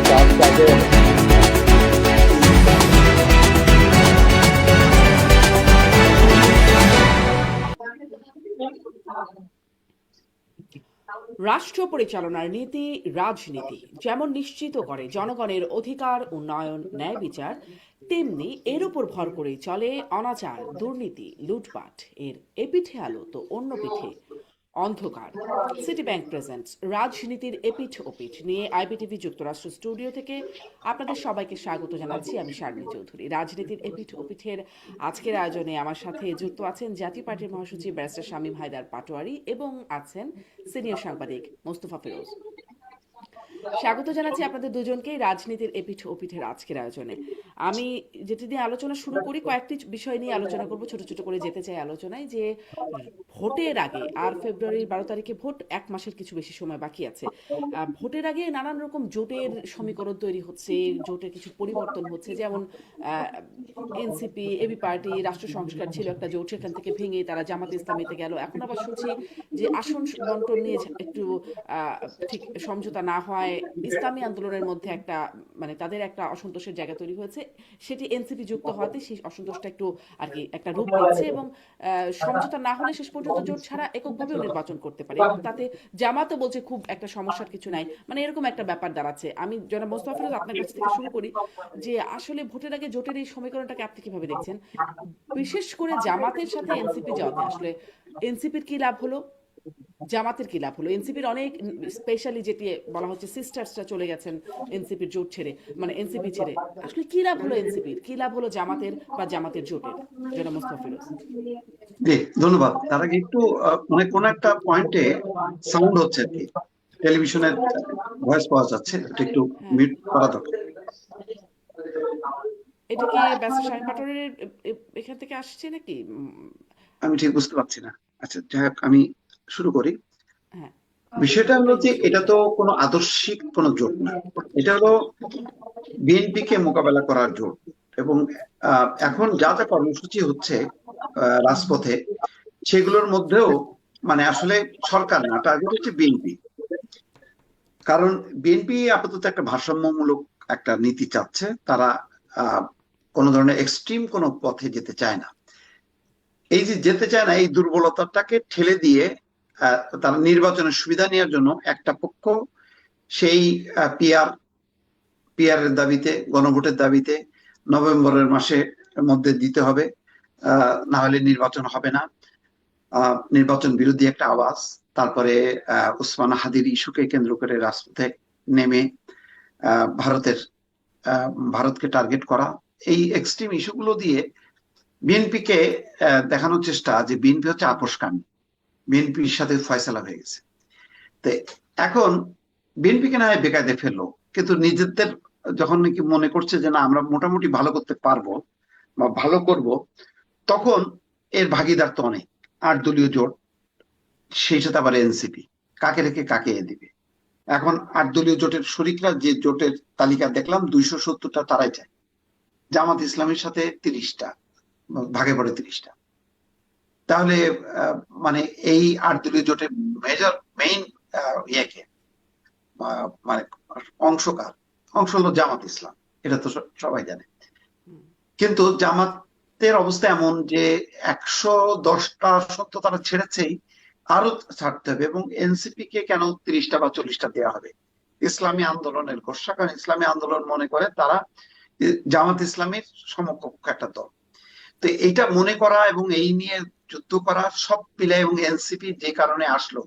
কাজ কাজে রাষ্ট্র পরিচালনার নীতি রাজনীতি যেমন নিশ্চিত করে জনগণের অধিকার উন্নয়ন ন্যায় বিচার, তেমনি এর উপর ভর করেই চলে অনাচার দুর্নীতি লুটপাট। এর এপিঠে আলো তো অন্য পিঠে অন্ধকার। সিটি ব্যাংক প্রেজেন্টস রাজনীতির এপিঠ ওপিঠ নিয়ে আইবিটিভি যুক্তরাষ্ট্র স্টুডিও থেকে আপনাদের সবাইকে স্বাগত জানাচ্ছি। আমি শারমিন চৌধুরী। রাজনীতির এপিঠ ওপিঠের আজকের আয়োজনে আমার সাথে যুক্ত আছেন জাতীয় পার্টির মহাসচিব ব্যারিস্টার শামীম হায়দার পাটোয়ারি এবং আছেন সিনিয়র সাংবাদিক মোস্তফা ফিরোজ। স্বাগত জানাচ্ছি আপনাদের দুজনকেই রাজনীতির এপিঠ ওপিঠের আজকের আয়োজনে। আমি যেটি নিয়ে আলোচনা শুরু করি, কয়েকটি বিষয় নিয়ে আলোচনা করব, ছোট ছোট করে যেতে চাই আলোচনায়। যে ভোটের আগে, আর ফেব্রুয়ারির 12 তারিখে ভোট, 1 মাসের কিছু বেশি সময় বাকি আছে। ভোটের আগে নানান রকম জোটের সমীকরণ তৈরি হচ্ছে, জোটের কিছু পরিবর্তন হচ্ছে। যেমন এনসিপি এবি পার্টি রাষ্ট্র সংস্কার ছিল একটা জোট, সেখান থেকে ভেঙে তারা জামাত ইসলামীতে গেল। এখন আবার শুনছি যে আসন বন্টন নিয়ে একটু ঠিক সমঝোতা না হয়, ইসলামী আন্দোলনের মধ্যে একটা মানে তাদের একটা অসন্তোষের জায়গা তৈরি হয়েছে, সেটি এনসিপি যুক্ত হওয়াতে সেই অসন্তোষটা একটু আর কি একটা রূপ নিচ্ছে। এবং সমঝোতা না হলে শেষ পর্যন্ত জোট ছাড়া এককভাবেও নির্বাচন করতে পারে, এবং তাতে জামাতও বলছে খুব একটা সমস্যার কিছু নাই, মানে এরকম একটা ব্যাপার দাঁড়াচ্ছে। আমি জনাব মোস্তফা ফিরোজ আপনার কাছ থেকে শুরু করি, যে আসলে ভোটের আগে জোটের এই সমীকরণটাকে আপনি কিভাবে দেখছেন, বিশেষ করে জামাতের সাথে এনসিপি যাওয়াতে? আসলে এনসিপির কি লাভ হলো, জামাতের কি লাভ হলো? এনসিপির অনেক, স্পেশালি যেটি বলা হচ্ছে সিস্টার্সরা চলে গেছেন এনসিপির জোট ছেড়ে, মানে এনসিপি ছেড়ে। আসলে কি লাভ হলো এনসিপির, কি লাভ হলো জামাতের বা জামাতের জোটের? জনাব মোস্তফা ফিরোজ। জি, ধন্যবাদ। তার আগে একটু মানে কোন একটা পয়েন্টে সাউন্ড হচ্ছে আর কি, টেলিভিশনের ভয়েস পাওয়া যাচ্ছে, এটা একটু হ্যাঁ, মিউট করা দরকার। এটা কি ব্যারিস্টার শামীম পাটোয়ারির এখান থেকে আসছে নাকি? আমি ঠিক বুঝতে পারছি না। আচ্ছা, যাই হোক, আমি শুরু করি। হ্যাঁ, বিষয়টা হলো বলেন যে ইনশাল্লাহ। এটা তো কোনো আদর্শিক কোনো জোট না, এটা হলো বিএনপি কে মোকাবেলা করার জোট। এবং এখন যা যা কর্মসূচি হচ্ছে রাজপথে, সেগুলোর মধ্যেও মানে আসলে সরকার না, টার্গেট হচ্ছে বিএনপি। কারণ বিএনপি আপাতত একটা ভারসাম্যমূলক একটা নীতি চাচ্ছে। তারা কোনো ধরনের এক্সট্রিম কোনো পথে যেতে চায় না। এই যে যেতে চায় না, এই দুর্বলতাটাকে ঠেলে দিয়ে তারা নির্বাচনের সুবিধা নেওয়ার জন্য একটা পক্ষ সেই পিআর পিআরের দাবিতে, গণভোটের দাবিতে নভেম্বরের মাসের মধ্যে দিতে হবে, না হলে নির্বাচন হবে না। নির্বাচন বিরোধী একটা আওয়াজ। তারপরে ওসমান হাদির ইস্যুকে কেন্দ্র করে রাজপথে নেমে ভারতের ভারতকে টার্গেট করা, এই এক্সট্রিম ইস্যুগুলো দিয়ে বিএনপি কে দেখানোর চেষ্টা যে বিএনপি হচ্ছে আপোষকামী, বিএনপির সাথে ফয়সালা হয়ে গেছে। তো এখন বিএনপিকে না হয় বেকায়দে ফেললো, কিন্তু নিজেদের যখন নাকি মনে করছে যে না আমরা মোটামুটি ভালো করতে পারবো বা ভালো করব, তখন এর ভাগিদার তো অনেক, 8 দলীয় জোট, সেই সাথে আবার এনসিপি, কাকে রেখে কাকে দিবে। এখন 8 দলীয় জোটের শরিকরা যে জোটের তালিকা দেখলাম, 270টা তারাই চায়, জামাত ইসলামের সাথে 30টা, ভাগে পড়ে 30টা। তাহলে মানে এই 8 দলীয় জোটের মেইন ইয়েকে মানে অংশকার অংশ হলো জামাত ইসলাম, এটা তো সবাই জানে। কিন্তু জামাতের অবস্থা এমন যে 110টা সত্য তারা ছেড়েছেই, আরো ছাড়তে হবে। এবং এনসিপি কে কেন 30টা বা 40টা দেওয়া হবে? ইসলামী আন্দোলনের গোসা, কারণ ইসলামী আন্দোলন মনে করে তারা জামাত ইসলামের সমকক্ষ একটা দল। তো এইটা মনে করা এবং এই নিয়ে যুদ্ধ করা সব মিলে, এবং এনসিপি যে কারণে আসলো,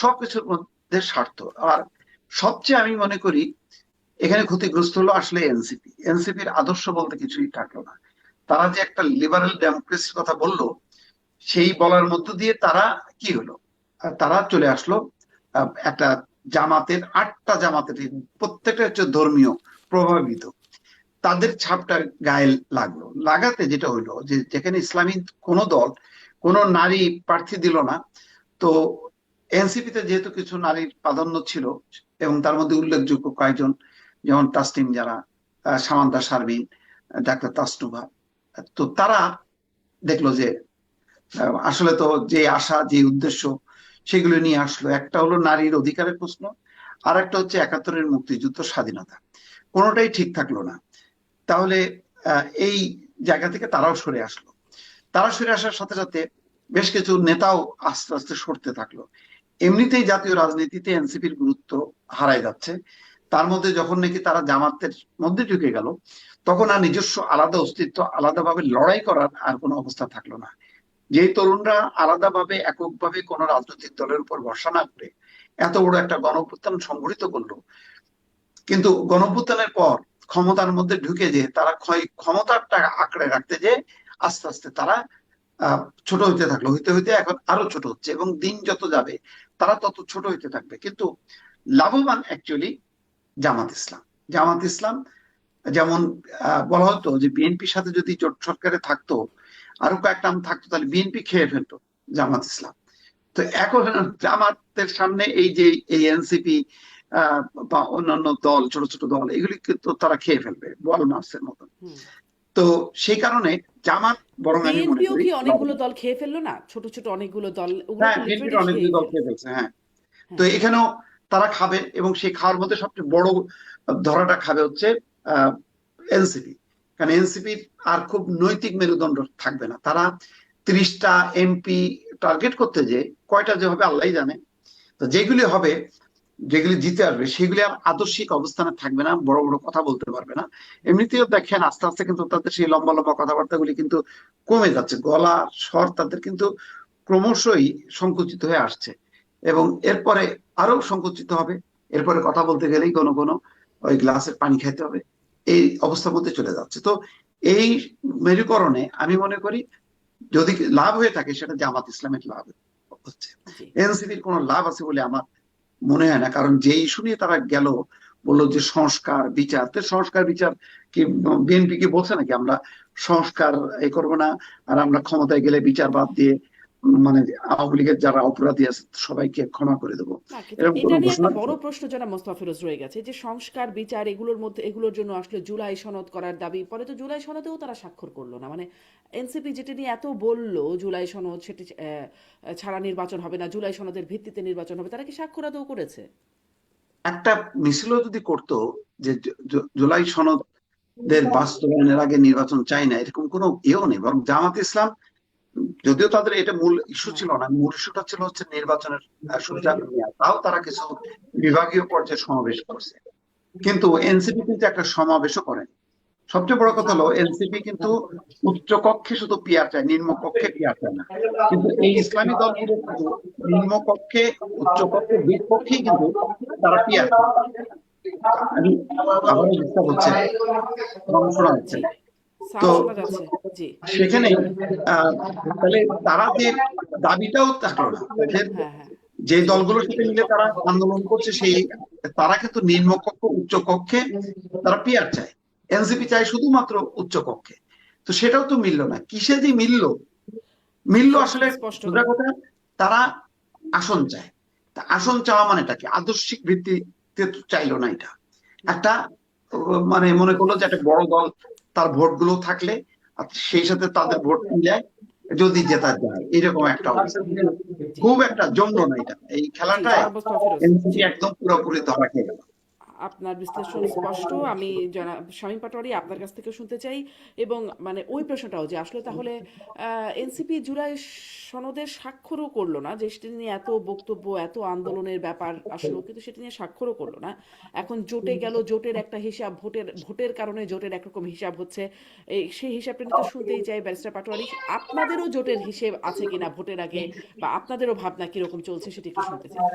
সবকিছুর মধ্যে স্বার্থ। আর সবচেয়ে আমি মনে করি এখানে ক্ষতিগ্রস্ত হলো আসলে এনসিপি। এনসিপির আদর্শ বলতে কিছুই থাকলো না। তারা যে একটা লিবারেল ডেমোক্রেসির কথা বললো, সেই বলার মধ্য দিয়ে তারা কি হলো, তারা চলে আসলো একটা জামাতের, 8টা জামাতের প্রত্যেকটা হচ্ছে ধর্মীয় প্রভাবিত, তাদের ছাপটা গায়ে লাগলো। লাগাতে যেটা হইলো যে যেখানে ইসলামী কোন দল কোন নারী প্রার্থী দিল না, তো এনসিপিতে যেহেতু কিছু নারীর প্রাধান্য ছিল, এবং তার মধ্যে উল্লেখযোগ্য কয়েকজন, যেমন তাসনিম যারা, সামান্তা শারমিন, ডাক্তার তাসনুভা, তো তারা দেখলো যে আসলে তো যে আশা যে উদ্দেশ্য সেগুলো নিয়ে আসলো। একটা হলো নারীর অধিকারের প্রশ্ন, আর একটা হচ্ছে 71-এর মুক্তিযুদ্ধ, স্বাধীনতা। কোনোটাই ঠিক থাকলো না। তাহলে এই জায়গা থেকে তারাও সরে আসলো। তারা সরে আসার সাথে সাথে বেশ কিছু নেতাও আস্তে আস্তে সরতে থাকলো। এমনিতেই জাতীয় রাজনীতিতে এনসিপির গুরুত্ব হারায় যাচ্ছে। তার মধ্যে যখন নাকি তারা জামাতের মধ্যে ঢুকে গেল, তখন আর নিজস্ব আলাদা অস্তিত্ব, আলাদাভাবে লড়াই করার আর কোনো অবস্থা থাকলো না। যে তরুণরা আলাদাভাবে এককভাবে কোনো রাজনৈতিক দলের উপর ভরসা না করে এত বড় একটা গণঅভ্যুত্থান সংগঠিত করলো, কিন্তু গণঅভ্যুত্থানের পর ক্ষমতার মধ্যে ঢুকে যে তারা ক্ষমতাটা আঁকড়ে রাখতে যে আস্তে আস্তে তারা ছোট হইতে থাকলো, হইতে হইতে এখন আরো ছোট হচ্ছে, এবং দিন যত যাবে তারা তত ছোট হইতে থাকবে। কিন্তু লাভবান অ্যাকচুয়ালি জামাত ইসলাম। জামাত ইসলাম যেমন বলা হতো যে বিএনপির সাথে যদি জোট সরকারে থাকতো, আরো কয়েকটা আম থাকতো, তাহলে বিএনপি খেয়ে ফেলতো জামাত ইসলাম। তো এখন জামাতের সামনে এই যে এই এনসিপি বা অন্যান্য দল, ছোট ছোট দল, এগুলি কিন্তু তারা খেয়ে ফেলবে বল মার্সের মতন। হুম। তো সেই কারণে জামাত বরং আমি মনে বিএনপিও করি কি অনেকগুলো দল খেয়ে ফেললো না? ছোট ছোট অনেকগুলো দল, ওগুলো হ্যাঁ, তো বিএনপির লিটারেলি অনেকগুলি খেয়েই দল ফেলছে। খেয়ে ফেলছে, হ্যাঁ। তো হ্যাঁ। এখানেও তারা খাবে, এবং সেই খাওয়ার মধ্যে সবচেয়ে বড় ধরাটা খাবে হচ্ছে এনসিপি। কারণ এনসিপির আর খুব নৈতিক মেরুদণ্ড থাকবে না। তারা 30টা এমপি টার্গেট করতে যে কয়টা যে হবে আল্লাহ জানে। তো যেগুলি হবে, যেগুলি জিতে আসবে, সেগুলি আর আদর্শিক অবস্থানে থাকবে না, বড় বড় কথা বলতে পারবে না। এমনিতেও দেখেন আস্তে আস্তে কিন্তু তাদের সেই লম্বা লম্বা কথাবার্তাগুলি কিন্তু কমে যাচ্ছে, গলা স্বর তাদের কিন্তু ক্রমশই সংকুচিত হয়ে আসছে, এবং এরপরে আরো সংকুচিত হবে। এরপরে কথা বলতে গেলেই কোনো কোনো ওই গ্লাসের পানি খাইতে হবে, এই অবস্থার মধ্যে চলে যাচ্ছে। তো এই মেরুকরণে আমি মনে করি যদি লাভ হয়ে থাকে সেটা জামাত ইসলামের লাভ হচ্ছে। জি। এনসিপির কোনো লাভ আছে বলে আমার মনে হয় না। কারণ যে ইস্যু নিয়ে তারা গেল, বললো যে সংস্কার বিচার, তো সংস্কার বিচার কি বিএনপি কি বলছে নাকি আমরা সংস্কার এই করবো না, আর আমরা ক্ষমতায় গেলে বিচার বাদ দিয়ে মানে আওয়ামী লীগের যারা অপরাধী আছে সবাইকে ক্ষমা করে দেবো, না, কিন্তু এরকম এটা কোনো নিয়ে একটা ঘোষণা বড় দিচ্ছে? প্রশ্ন যারা মোস্তফা ফিরোজ রয়ে গেছে, যে সংস্কার বিচার এগুলোর মধ্যে এগুলোর জন্য আসলে জুলাই সনদ করার দাবি, পরে তো জুলাই সনদেও তারা স্বাক্ষর করলো না। মানে এনসিপি যেটা নিয়ে এত বললো জুলাই সনদ, সেটি ছাড়া নির্বাচন হবে না, জুলাই সনদের ভিত্তিতে নির্বাচন হবে, তারা কি স্বাক্ষর আদৌ করেছে? একটা মিছিলও যদি করতো যে জুলাই সনদের বাস্তবায়নের আগে নির্বাচন চাই না, এরকম কোনো ইয়েও নেই। বরং জামাত ইসলাম, যদিও তাদের এটা মূল ইস্যু হ্যাঁ। ছিল না, মূল ইস্যুটা ছিল হচ্ছে নির্বাচনের সুবিধা নেওয়া, তাও তারা কিছু বিভাগীয় পর্যায়ে সমাবেশ করছে। কিন্তু এনসিপি কিন্তু একটা সমাবেশও করেনি। সবচেয়ে বড় জি। কথা হলো এনসিপি কিন্তু উচ্চ কক্ষে শুধু পিয়ার চায়, নিম্ন কক্ষে পিয়ার চায় না। কিন্তু এই ইসলামী দলগুলো কিন্তু নিম্ন কক্ষে, উচ্চ কক্ষে, দুই পক্ষেই কিন্তু তারা পিয়ার চায়। আমি আবারও ডিস্টার্ব হচ্ছে, আমার শোনা যাচ্ছে জি, না। তো সাউন্ড শোনা যাচ্ছে। জি। সেখানে আহ তাহলে তারা যে দাবিটাও থাকলো না তাদের, হ্যাঁ, হ্যাঁ। যে জি। দলগুলোর সাথে মিলে তারা আন্দোলন করছে, সেই তারা কিন্তু নিম্নকক্ষ উচ্চ কক্ষে তারা পিয়ার চায়, এনসিপি চায় শুধুমাত্র উচ্চ কক্ষে। তো সেটাও তো মিললো না। কিসে যে মিললো, মিললো সেটা আসলে ঠিক স্পষ্ট সোজা নয়। কথা, তারা আসন চায়। তা আসন চাওয়া মানেটা কি? আদর্শিক ভিত্তিতে তো চাইলো না এটা। একটা মানে মনে করলো যে একটা বড় দল, তার ভোট গুলো থাকলে আর সেই সাথে তাদের ভোট মিলায় যদি জেতা যায়, এরকম একটা অবস্থা। জি। খুব একটা জমলো না এটা, এই জি, খেলাটায় জনাব মোস্তফা ফিরোজ। এনসিপি জি। একদম পুরোপুরি ধরা খেয়ে গেল। আপনার বিশ্লেষণ স্পষ্ট। আমি জনাব শামীম পাটোয়ারি আপনার কাছ থেকে শুনতে চাই, এবং মানে ওই প্রশ্নটাও যে আসলে তাহলে এনসিপি জুলাই সনদের স্বাক্ষরও করলো না, যে সেটা নিয়ে এত বক্তব্য, এত আন্দোলনের ব্যাপার আসলো, কিন্তু সেটা নিয়ে স্বাক্ষরও করলো না। এখন জোটে গেল, জোটের একটা হিসাব, ভোটের ভোটের কারণে জোটের একরকম হিসাব হচ্ছে। সেই হিসাবটা নিয়ে তো শুনতেই চাই ব্যারিস্টার পাটোয়ারি, আপনাদেরও জোটের হিসেব আছে কিনা ভোটের আগে, বা আপনাদেরও ভাবনা কিরকম চলছে সেটা একটু শুনতে চাই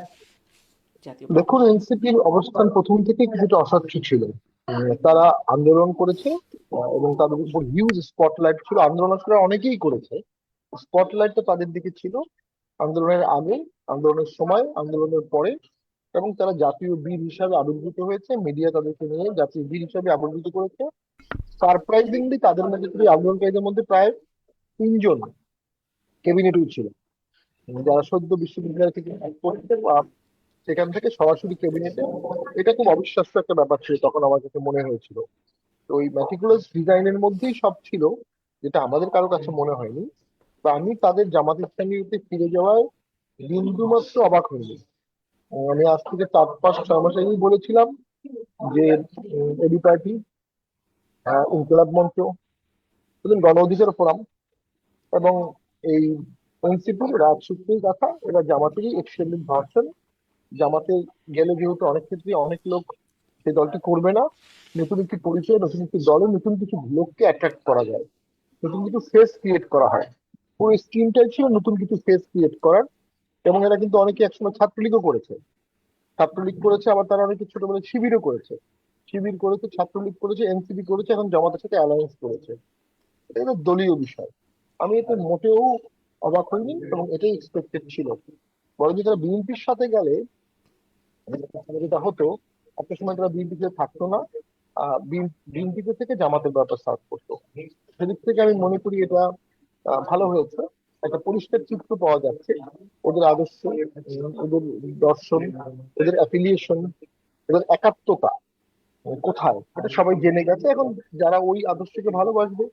জাতীয় দেখুন, প্রেক্ষাপটে। এনসিপির অবস্থান প্রথম থেকে কিছুটা অস্বচ্ছ ছিল। তারা আন্দোলন করেছে, এবং তাদের উপর হিউজ স্পটলাইট ছিল। আন্দোলন আসলে অনেকেই করেছে, স্পটলাইটটা তাদের দিকে ছিল আন্দোলনের আগে, আন্দোলনের সময়, আন্দোলনের পরে। এবং তারা জাতীয় বীর হিসাবে আবির্ভূত হয়েছে, মিডিয়া তাদেরকে নিয়ে জাতীয় বীর হিসাবে আবির্ভূত করেছে। সারপ্রাইজিংলি তাদের মধ্যে থেকে, আন্দোলনকারীদের মধ্যে প্রায় 3জন ক্যাবিনেটেও ছিল, যারা সদ্য বিশ্ববিদ্যালয় থেকে পড়তে, সেখান থেকে সরাসরি ক্যাবিনেটে। এটা খুব অবিশ্বাস্য একটা ব্যাপার ছিল, তখন আমার কাছে মনে হয়েছিল। তো ওই ম্যাটিকুলাস ডিজাইনের মধ্যেই সব ছিল, যেটা আমাদের কারো কাছে মনে হয়নি। তো আমি তাদের জামাত ইসলামীতে ফিরে যাওয়ায় বিন্দুমাত্র অবাক হইনি। আমি আজ থেকে 4-5-6 মাস আগেই বলেছিলাম যে এবি পার্টি, ইনকিলাব মঞ্চ, এবং গণ অধিকার ফোরাম এবং এই এনসিপি রাজসূত্রেই কথা, এরা জামাতেরই এক্সটেন্ডেড ভার্সন। জামাতে গেলে যেহেতু অনেক ক্ষেত্রে অনেক লোক সেই দলটি করবে না, নতুন একটি পরিচয়, নতুন একটি দলে নতুন কিছু লোককে অ্যাট্রাক্ট করা যায়, নতুন কিছু ফেস ক্রিয়েট করা হয়। পুরো স্কিমটাই ছিল নতুন কিছু ফেস ক্রিয়েট করার। এবং এরা কিন্তু অনেকে একসময় ছাত্রলীগও করেছে, ছাত্রলীগ করেছে, আবার তারা অনেকে ছোটবেলায় শিবিরও করেছে, শিবির করেছে, ছাত্রলীগ করেছে, এনসিপি করেছে, এখন জামাতের সাথে অ্যালায়েন্স করেছে। এটা কিন্তু দলীয় বিষয়। আমি এতে মোটেও অবাক হইনি এবং এটাই এক্সপেক্টেড ছিল। বরং তারা বিএনপির সাথে গেলে যেটা হতো, একটা সময় তারা বিএনপিতে থাকতো না, বিএনপিতে থেকে জামাতের ব্যাপার সার্ভ করতো। সেদিক থেকে আমি মনে করি এটা ভালো হয়েছে। একটা পরিষ্কার চিত্র পাওয়া যাচ্ছে ওদের আদর্শ, ওদের দর্শন, ওদের অ্যাফিলিয়েশন, ওদের একাত্মতা কোথায়, এটা সবাই জেনে গেছে। এখন যারা ওই আদর্শকে ভালোবাসবে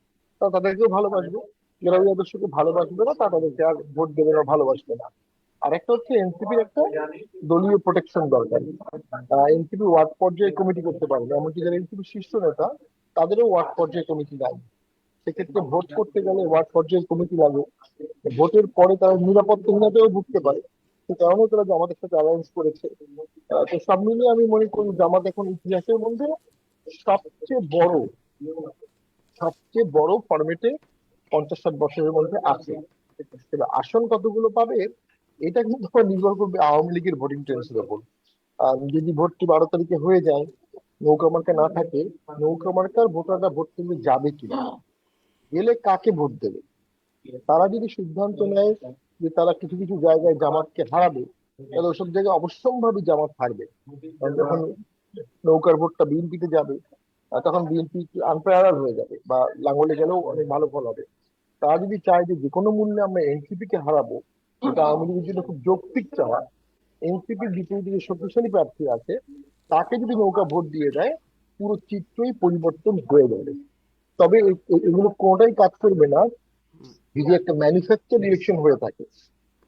তারা তাদেরকেও ভালোবাসবে, যারা ওই আদর্শকে ভালোবাসবে না তারা তাদেরকে আর ভোট দেবে না, ভালোবাসবে না। আর একটা হচ্ছে এনসিপির একটা দলীয় প্রোটেকশন দরকার। এনসিপি ওয়ার্ড পর্যায়ে কমিটি করতে পারবে, এমনকি যারা এনসিপির শীর্ষ নেতা তাদেরও ওয়ার্ড পর্যায়ে কমিটি নাই। সেক্ষেত্রে ভোট করতে গেলে ওয়ার্ড পর্যায়ে কমিটি লাগে। ভোটের পরে তারা নিরাপত্তাহীনতাও ভুগতে পারে, সে কারণে তারা জামাতের সাথে অ্যালায়েন্স করেছে। তো সব মিলিয়ে আমি মনে করি জামাত এখন ইতিহাসের মধ্যে সবচেয়ে বড় সবচেয়ে বড় ফরম্যাটে 50-60 বছরের মধ্যে আছে। তবে আসন কতগুলো পাবে এটা কিন্তু আবার নির্ভর করবে আওয়ামী লীগের ভোটিং ট্রেন্ডসের উপর। যদি ভোটটি 12 তারিখে হয়ে যায়, নৌকা মার্কা না থাকে, নৌকা মার্কার ভোটাররা ভোট কেন্দ্রে যাবে কিনা, গেলে কাকে ভোট দেবে, তারা যদি সিদ্ধান্ত নেয় যে তারা কিছু কিছু জায়গায় জামাতকে হারাবে, তাহলে ওসব জায়গায় অবশ্যম্ভাবী জামাত হারবে। কারণ যখন নৌকার ভোটটা বিএনপিতে যাবে, তখন বিএনপি আনপ্যারালাল হয়ে যাবে, বা লাঙ্গলে গেলেও অনেক ভালো ফল হবে। তারা যদি চায় যে যে কোনো মূল্যে আমরা এনসিপি কে হারাবো, এটা আওয়ামী লীগের জন্য খুব যৌক্তিক চাওয়া। এনসিপির বিপরীতে যে শক্তিশালী প্রার্থী আছে তাকে যদি নৌকা ভোট দিয়ে দেয়, পুরো চিত্রই পরিবর্তন হয়ে যাবে। তবে এগুলো কোনোটাই কাজ করবে না যদি একটা ম্যানুফ্যাকচার ইলেকশন হয়ে থাকে,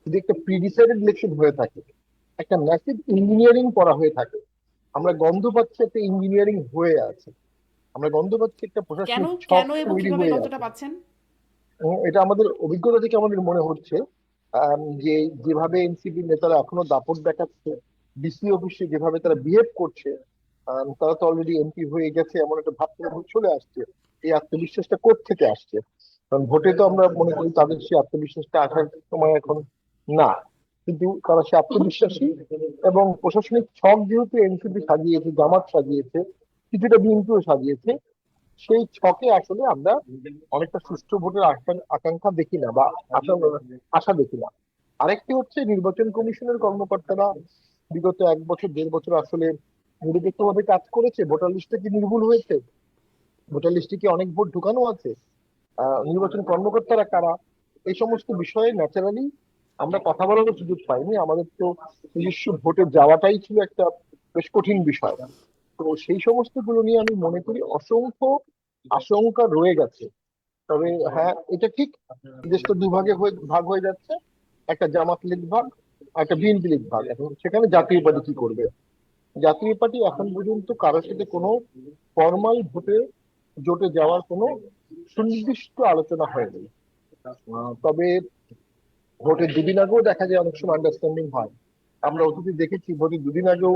যদি একটা প্রিডিসাইডেড ইলেকশন হয়ে থাকে, একটা ম্যাসিভ ইঞ্জিনিয়ারিং করা হয়ে থাকে। আমরা গন্ধ পাচ্ছি একটা ইঞ্জিনিয়ারিং হয়ে আছে, আমরা গন্ধ পাচ্ছি একটা কেন প্রশাসনিক ছক কেন এবং তৈরি কিভাবে হয়ে গন্ধটা আছে। পাচ্ছেন? এবং এটা আমাদের অভিজ্ঞতা থেকে আমাদের মনে হচ্ছে, যে যেভাবে এনসিপি নেতারা এখনো দাপট দেখাচ্ছে, ডিসি অফিসে যেভাবে তারা বিহেভ করছে, তারা তো অলরেডি এমপি হয়ে গেছে এমন একটা ভাব তাদের মধ্যে চলে আসছে। এই আত্মবিশ্বাসটা কোত্থেকে আসছে? কারণ ভোটে তো আমরা মনে করি তাদের সেই আত্মবিশ্বাসটা আসার সময় এখন না, কিন্তু তারা সে আত্মবিশ্বাসী। এবং প্রশাসনিক ছক যেহেতু এনসিপি সাজিয়েছে, জামাত সাজিয়েছে, কিছুটা বিএনপিও সাজিয়েছে, সেই ছকে আসলে আমরা অনেকটা সুষ্ঠু ভোটের আকাঙ্ক্ষা দেখি না, বা আশা আশা দেখি না। আরেকটি হচ্ছে নির্বাচন কমিশনের কর্মকর্তারা বিগত 1 বছর 1.5 বছর আসলে নিরপেক্ষভাবে কাজ করেছে। ভোটার লিস্টে কি নির্ভুল হয়েছে? ভোটার লিস্টে কি অনেক ভোট ঢুকানো আছে? নির্বাচন কর্মকর্তারা কারা? এই সমস্ত বিষয়ে ন্যাচারালি আমরা কথা বলারও সুযোগ পাইনি। আমাদের তো নিজস্ব ভোটে যাওয়াটাই ছিল একটা বেশ কঠিন বিষয়। তো সেই সমস্ত গুলো নিয়ে আমি মনে করি অসংখ্য আশঙ্কা রয়ে গেছে। তবে হ্যাঁ, এটা ঠিক, দেশটা দুভাগে ভাগ হয়ে যাচ্ছে, একটা জামাত লীগ ভাগ আর একটা বিএনপি লীগ ভাগ। এখন সেখানে জাতীয় পার্টি কি করবে? জাতীয় পার্টি এখন পর্যন্ত কারোর সাথে কোনো ফর্মাল ভোটে জোটে যাওয়ার কোনো সুনির্দিষ্ট আলোচনা হয়নি। তবে ভোটের 2 দিন আগেও দেখা যায় অনেক সময় আন্ডারস্ট্যান্ডিং হয়। আমরা অতীতে দেখেছি ভোটের 2 দিন আগেও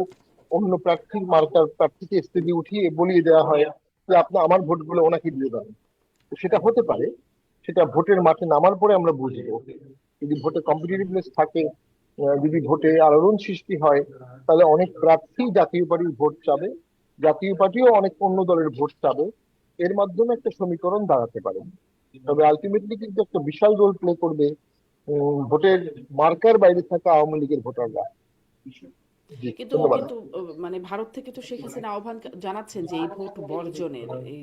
অন্য প্রার্থীর মার্কার প্রার্থীকে স্টেজে উঠিয়ে বলিয়ে দেওয়া হয় যে আপনি আমার ভোটগুলো ওনাকে দিয়ে দেন। তো সেটা হতে পারে, সেটা ভোটের মাঠে নামার পরে আমরা বুঝবো। যদি ভোটে কম্পিটিটিভনেস থাকে, যদি ভোটে আলোড়ন সৃষ্টি হয়, তাহলে অনেক প্রার্থী জাতীয় পার্টির ভোট চাবে, জাতীয় পার্টিও অনেক অন্য দলের ভোট চাবে। এর মাধ্যমে একটা সমীকরণ দাঁড়াতে পারে। তবে আলটিমেটলি কিন্তু একটা বিশাল রোল প্লে করবে ভোটের মার্কার বাইরে থাকা আওয়ামী লীগের ভোটাররা। জি, কিন্তু ধন্যবাদ। কিন্তু মানে ভারত থেকে তো শেখ হাসিনা আহ্বান জানাচ্ছেন যে এই ভোট বর্জনের, এই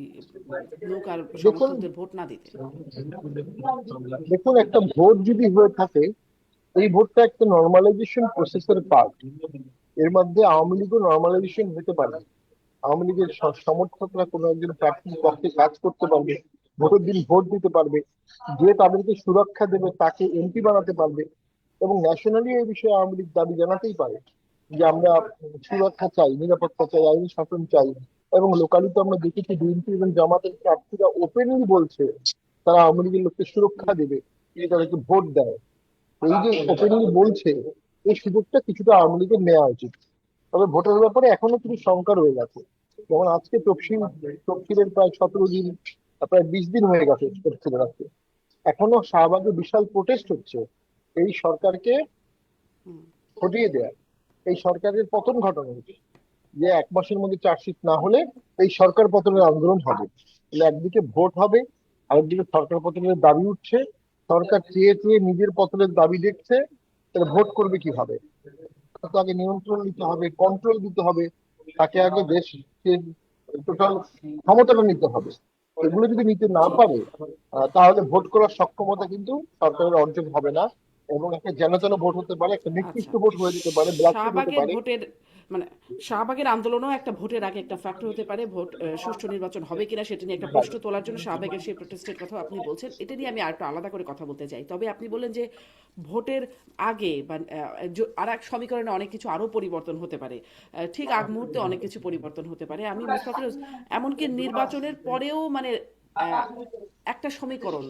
নৌকার দেখুন সমর্থকদের ভোট না দিতে। দেখুন একটা ভোট যদি হয়ে থাকে, এই ভোটটা একটা নর্মালাইজেশন প্রসেসের পার্ট। এর মধ্যে আওয়ামী লীগও নর্মালাইজেশন হতে পারে। আওয়ামী লীগের সমর্থকরা কোনো একজন প্রার্থীর পক্ষে কাজ করতে পারবে, ভোটের দিন ভোট দিতে পারবে, যে তাদেরকে সুরক্ষা দেবে তাকে এমপি বানাতে পারবে। এবং ন্যাশনালি এই বিষয়ে আওয়ামী লীগ দাবি জানাতেই পারে। যে আমরা সুরক্ষা চাই, নিরাপত্তা চাই, আইনি শাসন চাই, এবং লোকালি তো আমরা দেখেছি বিএনপি এবং জামাতের প্রার্থীরা ওপেনলি বলছে তারা আওয়ামী লীগের লোককে সুরক্ষা দেবে, যদি তাদেরকে ভোট দেয়। এই যে ওপেনলি বলছে, এই সুযোগটা কিছুটা আওয়ামী লীগের নেওয়া উচিত। তবে ভোটের ব্যাপারে এখনো কিছু শঙ্কা রয়ে গেছে। যেমন আজকে তফসিলের প্রায় 17 দিন, প্রায় 20 দিন হয়ে গেছে তফসিলের আজকে। এখনো শাহবাগে বিশাল প্রোটেস্ট হচ্ছে এই সরকারকে হুম। হটিয়ে দেয়া, এই সরকারের পতন ঘটানো হচ্ছে। যে 1 মাসের মধ্যে চার্জশিট না হলে এই সরকার পতনের আন্দোলন হবে। তাহলে একদিকে ভোট হবে, আরেকদিকে সরকার পতনের দাবি উঠছে। সরকার চেয়ে চেয়ে নিজের পতনের দাবি দেখছে, তাহলে ভোট করবে কিভাবে? তাকে নিয়ন্ত্রণ নিতে হবে, কন্ট্রোল দিতে হবে, তাকে আগে দেশের টোটাল ক্ষমতাটা নিতে হবে। এগুলো যদি নিতে না পারে, তাহলে ভোট করার সক্ষমতা কিন্তু সরকারের অর্জন হবে না, এবং একটা যেন তেন ভোট হতে পারে, একটা আচ্ছা, নিকৃষ্ট ভোট হয়ে যেতে পারে, ব্ল্যাক ভোট হতে শাহবাগের পারে। ভোটের মানে শাহবাগের আন্দোলনও একটা ভোটের আগে একটা ফ্যাক্টর হতে পারে। ভোট সুষ্ঠু নির্বাচন হবে কিনা সেটা নিয়ে একটা প্রশ্ন তোলার জন্য শাহবাগের সেই প্রোটেস্টের কথা আপনি বলছেন। এটা নিয়ে আমি আরেকটু আলাদা করে কথা বলতে চাই। তবে আপনি বললেন যে ভোটের আগে বা আর এক সমীকরণে অনেক কিছু আরো পরিবর্তন হতে পারে। ঠিক আগ মুহূর্তে অনেক কিছু পরিবর্তন হতে পারে। আমি মুস্তাফিজ, এমনকি নির্বাচনের পরেও মানে আহ, একটা সমীকরণ,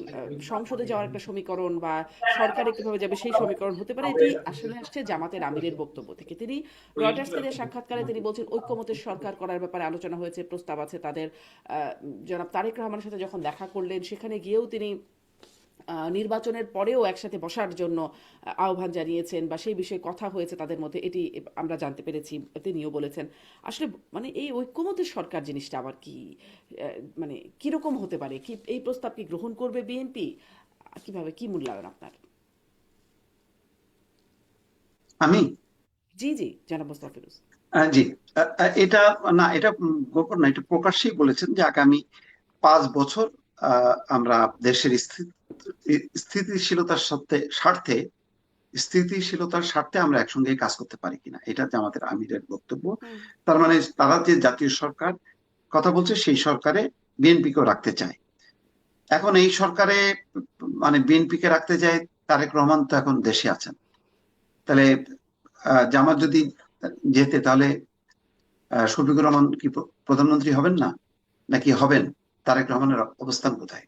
সংসদে যাওয়ার একটা সমীকরণ বা সরকারে কিভাবে যাবে সেই সমীকরণ হতে পারে। এটি আসলে আসছে জামাতের আমিরের বক্তব্য থেকে। তিনি রয়টার্সকে দেওয়া সাক্ষাৎকারে তিনি বলছেন ঐক্যমতের সরকার করার ব্যাপারে আলোচনা হয়েছে, প্রস্তাব আছে তাদের। জনাব তারেক রহমানের সাথে যখন দেখা করলেন সেখানে গিয়েও তিনি নির্বাচনের পরেও একসাথে বসার জন্য আহ্বান জানিয়েছেন বা সেই বিষয়ে কথা হয়েছে তাদের মধ্যে, এটি আমরা জানতে পেরেছি। তিনিও বলেছেন আসলে মানে এই ঐক্যমতের সরকার জিনিসটা আবার কি, মানে কিরকম হতে পারে, কি এই প্রস্তাব কি গ্রহণ করবে বিএনপি, কিভাবে, কি মূল্যায়ন আপনার? আমি জি জি, জানাব মোস্তাফিরুজ। জি, এটা না, এটা গোপন না, এটা প্রকাশ্যেই বলেছেন যে আগামী 5 বছর আমরা দেশের স্থিতিশীলতার স্বার্থে স্থিতিশীলতার স্বার্থে আমরা একসঙ্গে কাজ করতে পারি কিনা, এটা যে আমাদের আমিরের বক্তব্য। হুম। তার মানে তারা যে জাতীয় সরকার কথা বলছে সেই সরকারে বিএনপিকেও রাখতে চায়। এখন এই সরকারে মানে বিএনপিকে রাখতে চায়, তারেক রহমান তো এখন দেশে আছেন। তাহলে জামাত যদি যেতে, তাহলে শফিকুর রহমান কি প্রধানমন্ত্রী হবেন না, নাকি হবেন? তারেক রহমানের অবস্থান কোথায়?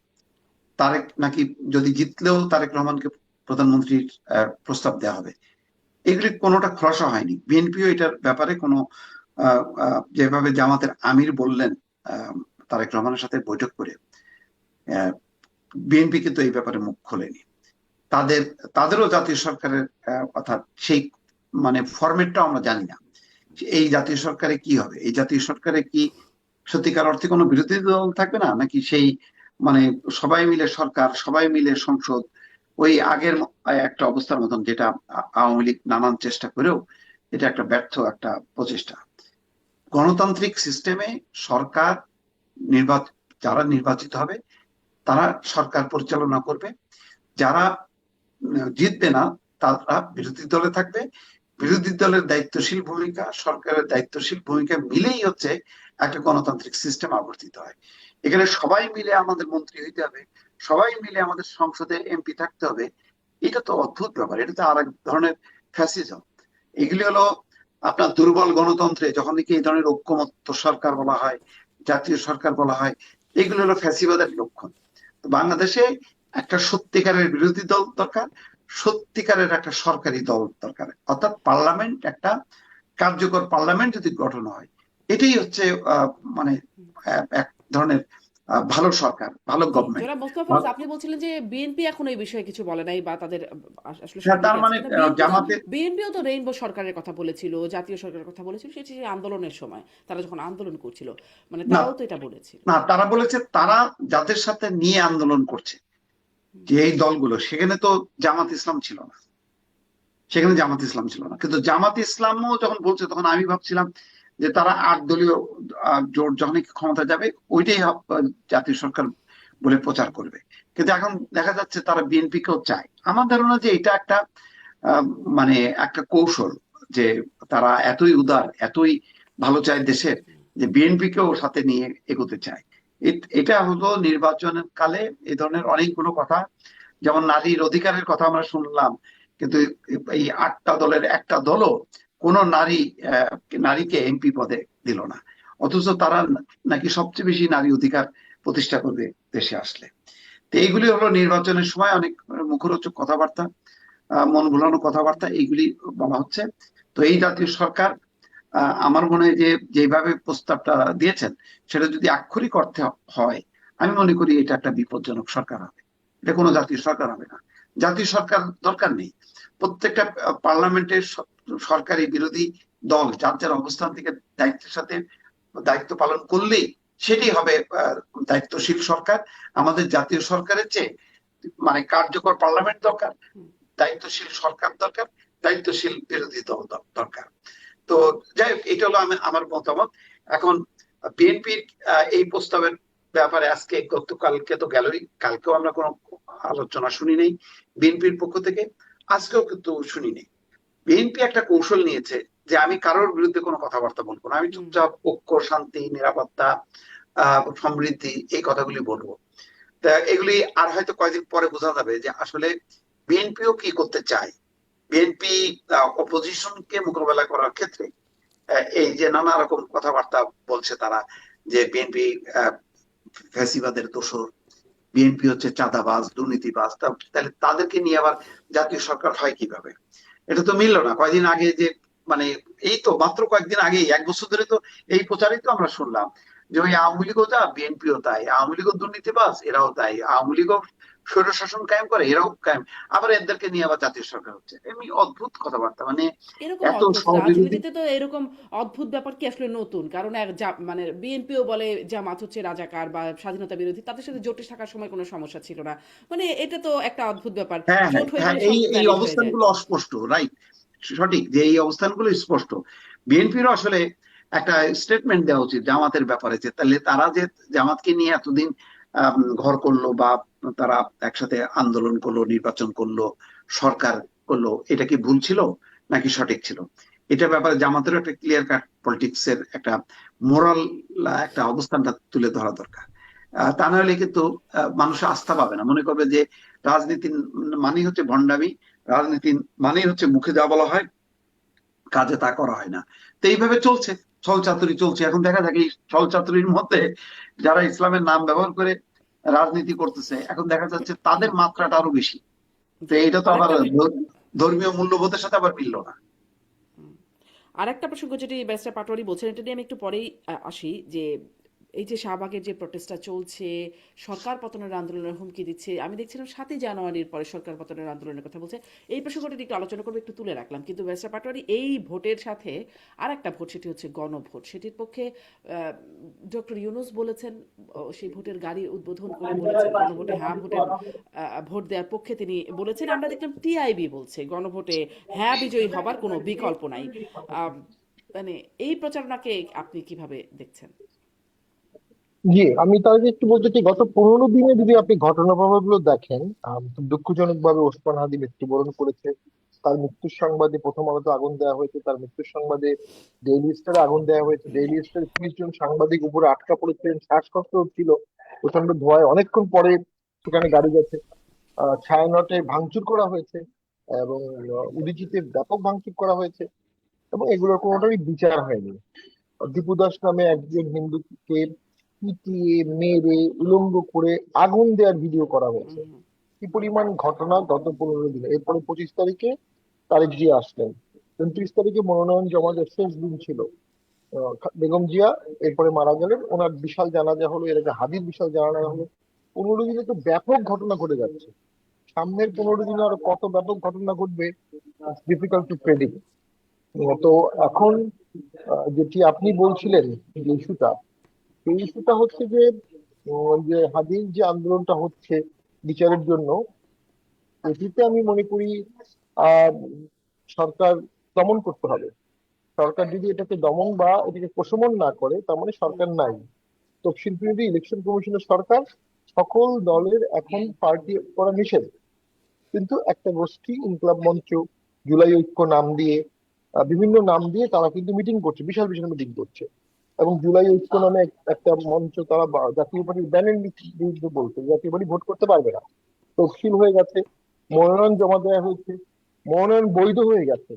তারেক নাকি যদি জিতলেও তারেক রহমানকে প্রধানমন্ত্রীর প্রস্তাব দেওয়া হবে? এগুলি কোনোটা খোলাসা হয়নি। বিএনপিও এটার ব্যাপারে কোনো যেভাবে জামাতের আমির বললেন তারেক রহমানের সাথে বৈঠক করে, বিএনপি কিন্তু এই ব্যাপারে মুখ খোলেনি। তাদেরও জাতীয় সরকারের অর্থাৎ সেই মানে ফরম্যাটটাও আমরা জানি না। এই জাতীয় সরকারে কি হবে, এই জাতীয় সরকারে কি সত্যিকার অর্থে কোনো বিরোধী দল থাকবে না, নাকি সেই মানে সবাই মিলে সরকার, সবাই মিলে সংসদ, ওই আগের একটা অবস্থার মতন, যেটা আওয়ামী লীগ নানান চেষ্টা করেও এটা একটা ব্যর্থ একটা প্রচেষ্টা। গণতান্ত্রিক সিস্টেমে সরকার যারা নির্বাচিত হবে তারা সরকার পরিচালনা করবে। যারা জিতবে না তারা বিরোধী দলে থাকবে। বিরোধী দলের দায়িত্বশীল ভূমিকা, সরকারের দায়িত্বশীল ভূমিকা মিলেই হচ্ছে একটা গণতান্ত্রিক সিস্টেম আবর্তিত হয়। এখানে সবাই মিলে আমাদের মন্ত্রী হইতে হবে, সবাই মিলে আমাদের সংসদে এমপি থাকতে হবে। এটা তো অদ্ভুত ব্যাপার, এটা তো আর এক ধরনের ফ্যাসিজম। এগুলি হলো আপনার দুর্বল গণতন্ত্রে যখন নাকি এই ধরনের ঐক্যমত্য সরকার বলা হয়, জাতীয় সরকার বলা হয়, এগুলো হলো ফ্যাসিবাদের লক্ষণ। তো বাংলাদেশে একটা সত্যিকারের বিরোধী দল দরকার, সত্যিকারের একটা সরকারি দল দরকার, অর্থাৎ পার্লামেন্ট, একটা কার্যকর পার্লামেন্ট যদি গঠন হয়, এটাই হচ্ছে মানে এক ধরনের ভালো সরকার, ভালো জি, গভর্নমেন্ট। জনাব মোস্তাফিজ, আপনি বলছিলেন যে বিএনপি এখন এই বিষয়ে কিছু বলে নাই বা তাদের আসলে তার সন্দেহ আছে মানে কিনা। জামাতে বিএনপিও তো রেইনবো সরকারের কথা বলেছিল, জাতীয় সরকারের কথা বলেছিল, সেটি যে আন্দোলনের সময় তারা যখন আন্দোলন করছিল, মানে না, তারাও তো এটা বলেছিল। না, তারা বলেছে তারা যাদের সাথে নিয়ে আন্দোলন করছে, যে এই দলগুলো, সেখানে তো জামাত ইসলাম ছিল না, সেখানে জামাত ইসলাম ছিল না। কিন্তু জামাত ইসলামও যখন বলছে তখন আমি ভাবছিলাম যে তারা 8 দলীয় জোট যখন ক্ষমতা যাবে ওইটাই জাতীয় সরকার বলে প্রচার করবে। কিন্তু এখন দেখা যাচ্ছে তারা বিএনপি কেও চায়। আমার ধারণা যে এটা একটা আহ, মানে একটা কৌশল, যে তারা এতই উদার, এতই ভালো চায় দেশের, যে বিএনপি কেও সাথে নিয়ে এগোতে চায়। এটা হলো নির্বাচনের কালে এই ধরনের অনেকগুলো কথা, যেমন নারীর অধিকারের কথা আমরা শুনলাম, কিন্তু এই 8টা দলের একটা দলও কোন নারীকে এমপি পদে দিল না, অথচ তারা নাকি সবচেয়ে বেশি নারী অধিকার প্রতিষ্ঠা করবে দেশে আসলে। তো এইগুলি হলো নির্বাচনের সময় অনেক মুখরোচক কথাবার্তা, মন ভোলানো কথাবার্তা এইগুলি বলা হচ্ছে। তো এই জাতীয় সরকার আমার মনে হয় যে যেভাবে প্রস্তাবটা দিয়েছেন সেটা যদি আক্ষরিক অর্থে হয়, আমি মনে করি এটা একটা বিপজ্জনক সরকার হবে। এটা কোনো জাতীয় সরকার হবে না। জাতীয় সরকার দরকার নেই। প্রত্যেকটা পার্লামেন্টের সরকারি বিরোধী দল যার যার অবস্থান থেকে দায়িত্বের সাথে দায়িত্ব পালন করলেই সেটি হবে দায়িত্বশীল সরকার। আমাদের জাতীয় সরকারের চেয়ে মানে কার্যকর পার্লামেন্ট দরকার, দায়িত্বশীল সরকার দরকার, দায়িত্বশীল বিরোধী দল দরকার। তো যাই হোক, এটা হলো আমার মতামত। এখন বিএনপির এই প্রস্তাবের ব্যাপারে আজকে গতকালকে তো গেলই, কালকেও আমরা কোনো আলোচনা শুনি নেই বিএনপির পক্ষ থেকে, আজকেও কিন্তু শুনি নেই। বিএনপি একটা কৌশল নিয়েছে যে আমি কারোর বিরুদ্ধে কোনো কথাবার্তা বলবো না, আমি চুপচাপ ঐক্য, শান্তি, নিরাপত্তা, সমৃদ্ধি এই কথাগুলি বলবো। তা এগুলি আর হয়তো কয়েকদিন পরে বোঝা যাবে যে আসলে বিএনপিও কি করতে চায়। বিএনপি অপোজিশনকে মোকাবেলা করার ক্ষেত্রে এই যে নানা রকম কথাবার্তা বলছে তারা, যে বিএনপি ফ্যাসিবাদের দোসর, বিএনপি হচ্ছে চাঁদাবাজ, দুর্নীতিবাজ, তাহলে তাদেরকে নিয়ে আবার জাতীয় সরকার হয় কিভাবে? এটা তো মিললো না। কয়েকদিন আগে যে মানে এই তো মাত্র কয়েকদিন আগে, এক বছর ধরে তো এই প্রচারিত আমরা শুনলাম যে ওই আওয়ামী লীগও যা, বিএনপিও তাই, আওয়ামী লীগও দুর্নীতিবাজ, এরাও তাই, আওয়ামী লীগও স্বৈরশাসন কায়েম করে, এরাও কায়েম, আবার এদেরকে নিয়ে আবার জাতীয় সরকার হচ্ছে। এমনি অদ্ভুত কথাবার্তা, মানে এরকম এত অদ্ভুত সহবিরোধী। রাজনীতিতে তো এরকম অদ্ভুত ব্যাপার কি আসলে নতুন? কারণ মানে বিএনপিও বলে জামাত হচ্ছে রাজাকার বা স্বাধীনতা বিরোধী, তাদের সাথে জোটে থাকার সময় কোনো সমস্যা ছিল না। মানে এটা তো একটা অদ্ভুত ব্যাপার। হ্যাঁ, হ্যাঁ, জোট হয়ে হ্যাঁ, গেলে এই সব এই ভ্যালিড হয়ে যায়। অবস্থানগুলো অস্পষ্ট, রাইট, সঠিক, যে এই অবস্থানগুলো স্পষ্ট। বিএনপিরও আসলে একটা স্টেটমেন্ট দেওয়া উচিত জামাতের ব্যাপারে, যে তাহলে তারা যে জামাতকে নিয়ে এতদিন ঘর করলো বা তারা একসাথে আন্দোলন করলো, নির্বাচন করলো, সরকার করলো, এটা কি ভুল ছিল নাকি সঠিক ছিল? এটার ব্যাপারে জামাতেরও একটা ক্লিয়ার কাট পলিটিক্স এর একটা মোরাল একটা অবস্থানটা তুলে ধরা দরকার। তা নাহলে কিন্তু মানুষ আস্থা পাবে না, মনে করবে যে রাজনীতি মানেই হচ্ছে ভণ্ডামি, রাজনীতি মানেই হচ্ছে মুখে যা বলা হয় কাজে তা করা হয় না। তো এইভাবে চলছে, ছল চাতুরি চলছে। এখন দেখা যায় এই ছল চাতুরির মধ্যে যারা ইসলামের নাম ব্যবহার করে রাজনীতি করতেছে, এখন দেখা যাচ্ছে তাদের মাত্রাটা আরো বেশি। তো জি। এইটা তো আবার আরেকটা ধর্মীয় মূল্যবোধের সাথে আবার মিলল না। আরেকটা প্রসঙ্গ যেটি ব্যারিস্টার পাটোয়ারি বলছেন, এটা নিয়ে আমি একটু পরেই আসি, যে এই যে শাহবাগের যে প্রটেস্টটা চলছে, সরকার পতনের আন্দোলনের হুমকি দিচ্ছে, আমি দেখছিলাম 7ই জানুয়ারির পরে সরকার পতনের আন্দোলনের কথা বলছে। এই প্রসঙ্গটি একটু আলোচনা করবো, একটু তুলে রাখলাম। কিন্তু ব্যারিস্টার পাটোয়ারি, এই ভোটের সাথে আর একটা ভোট, সেটি হচ্ছে গণভোট। সেটির পক্ষে ডক্টর ইউনূস বলেছেন, সেই ভোটের গাড়ি উদ্বোধন করে বলেছেন গণভোটে হ্যাঁ ভোটের ভোট দেওয়ার পক্ষে তিনি বলেছেন। আমরা দেখলাম টিআইবি বলছে গণভোটে হ্যাঁ বিজয়ী হবার কোনো বিকল্প নাই। আম, মানে এই প্রচারণাকে আপনি কিভাবে দেখছেন? জি, আমি তার আগে একটু বলতে চাই, গত 15 দিনে যদি আপনি ঘটনা প্রবাহগুলো দেখেন, খুব দুঃখজনক ভাবে ওসমান হাদি মৃত্যুবরণ করেছে। তার মৃত্যুর সংবাদে প্রথম আলোতে আগুন দেওয়া হয়েছে, তার মৃত্যুর সংবাদে ডেইলি স্টারে আগুন দেওয়া হয়েছে, ডেইলি স্টারে 30 জন সাংবাদিক উপরে আটকা পড়েছিলেন, শ্বাসকষ্ট হচ্ছিল প্রচন্ড ধোঁয়ায়, অনেকক্ষণ পরে সেখানে গাড়ি গেছে। ছায়ানটে ভাঙচুর করা হয়েছে এবং উদীচীতে ব্যাপক ভাঙচুর করা হয়েছে, এবং এগুলোর কোনোটারই বিচার হয়নি। দীপু দাস নামে একজন হিন্দুকে পিটিয়ে মেরে উলঙ্গ করে আগুন দেওয়ার ভিডিও করা হয়েছে। হুম, কি পরিমাণ ঘটনা গত 15 দিনে! এরপরে 25 তারিখে তারেক জিয়া আসলেন, 29 তারিখে মনোনয়ন জমা দেওয়ার শেষ দিন ছিল। বেগম জিয়া এরপরে মারা গেলেন, ওনার বিশাল জানাজা হলো, এর আগে হাদির বিশাল জানাজা হলো। 15 দিনে তো ব্যাপক ঘটনা ঘটে যাচ্ছে। সামনের 15 দিনে আরো কত ব্যাপক ঘটনা ঘটবে, ডিফিকাল্ট টু প্রেডিক্ট। তো এখন যেটি আপনি বলছিলেন, যে ইস্যুটা, সেই ইস্যুটা হচ্ছে যে যে হাদির যে আন্দোলনটা হচ্ছে বিচারের জন্য, এটিতে আমি মনে করি আহ সরকার দমন করতে হবে। সরকার যদি এটাকে দমন বা এটাকে প্রশমন না করে, তার মানে সরকার নাই। তফসিল বিরোধী ইলেকশন কমিশনের সরকার, সকল দলের এখন পার্টি করা নিষেধ, কিন্তু একটা গোষ্ঠী ইনকলাব মঞ্চ, জুলাই ঐক্য নাম দিয়ে, বিভিন্ন নাম দিয়ে তারা কিন্তু মিটিং করছে, বিশাল বিশাল মিটিং করছে। এবং জুলাই ঐক্য নামে একটা মঞ্চ, তারা জাতীয় পার্টির ব্যানের বিরুদ্ধে বলছে জাতীয় পার্টি ভোট করতে পারবে না। তফসিল হয়ে গেছে, মনোনয়ন জমা দেওয়া হয়েছে, মনোনয়ন বৈধ হয়ে গেছে,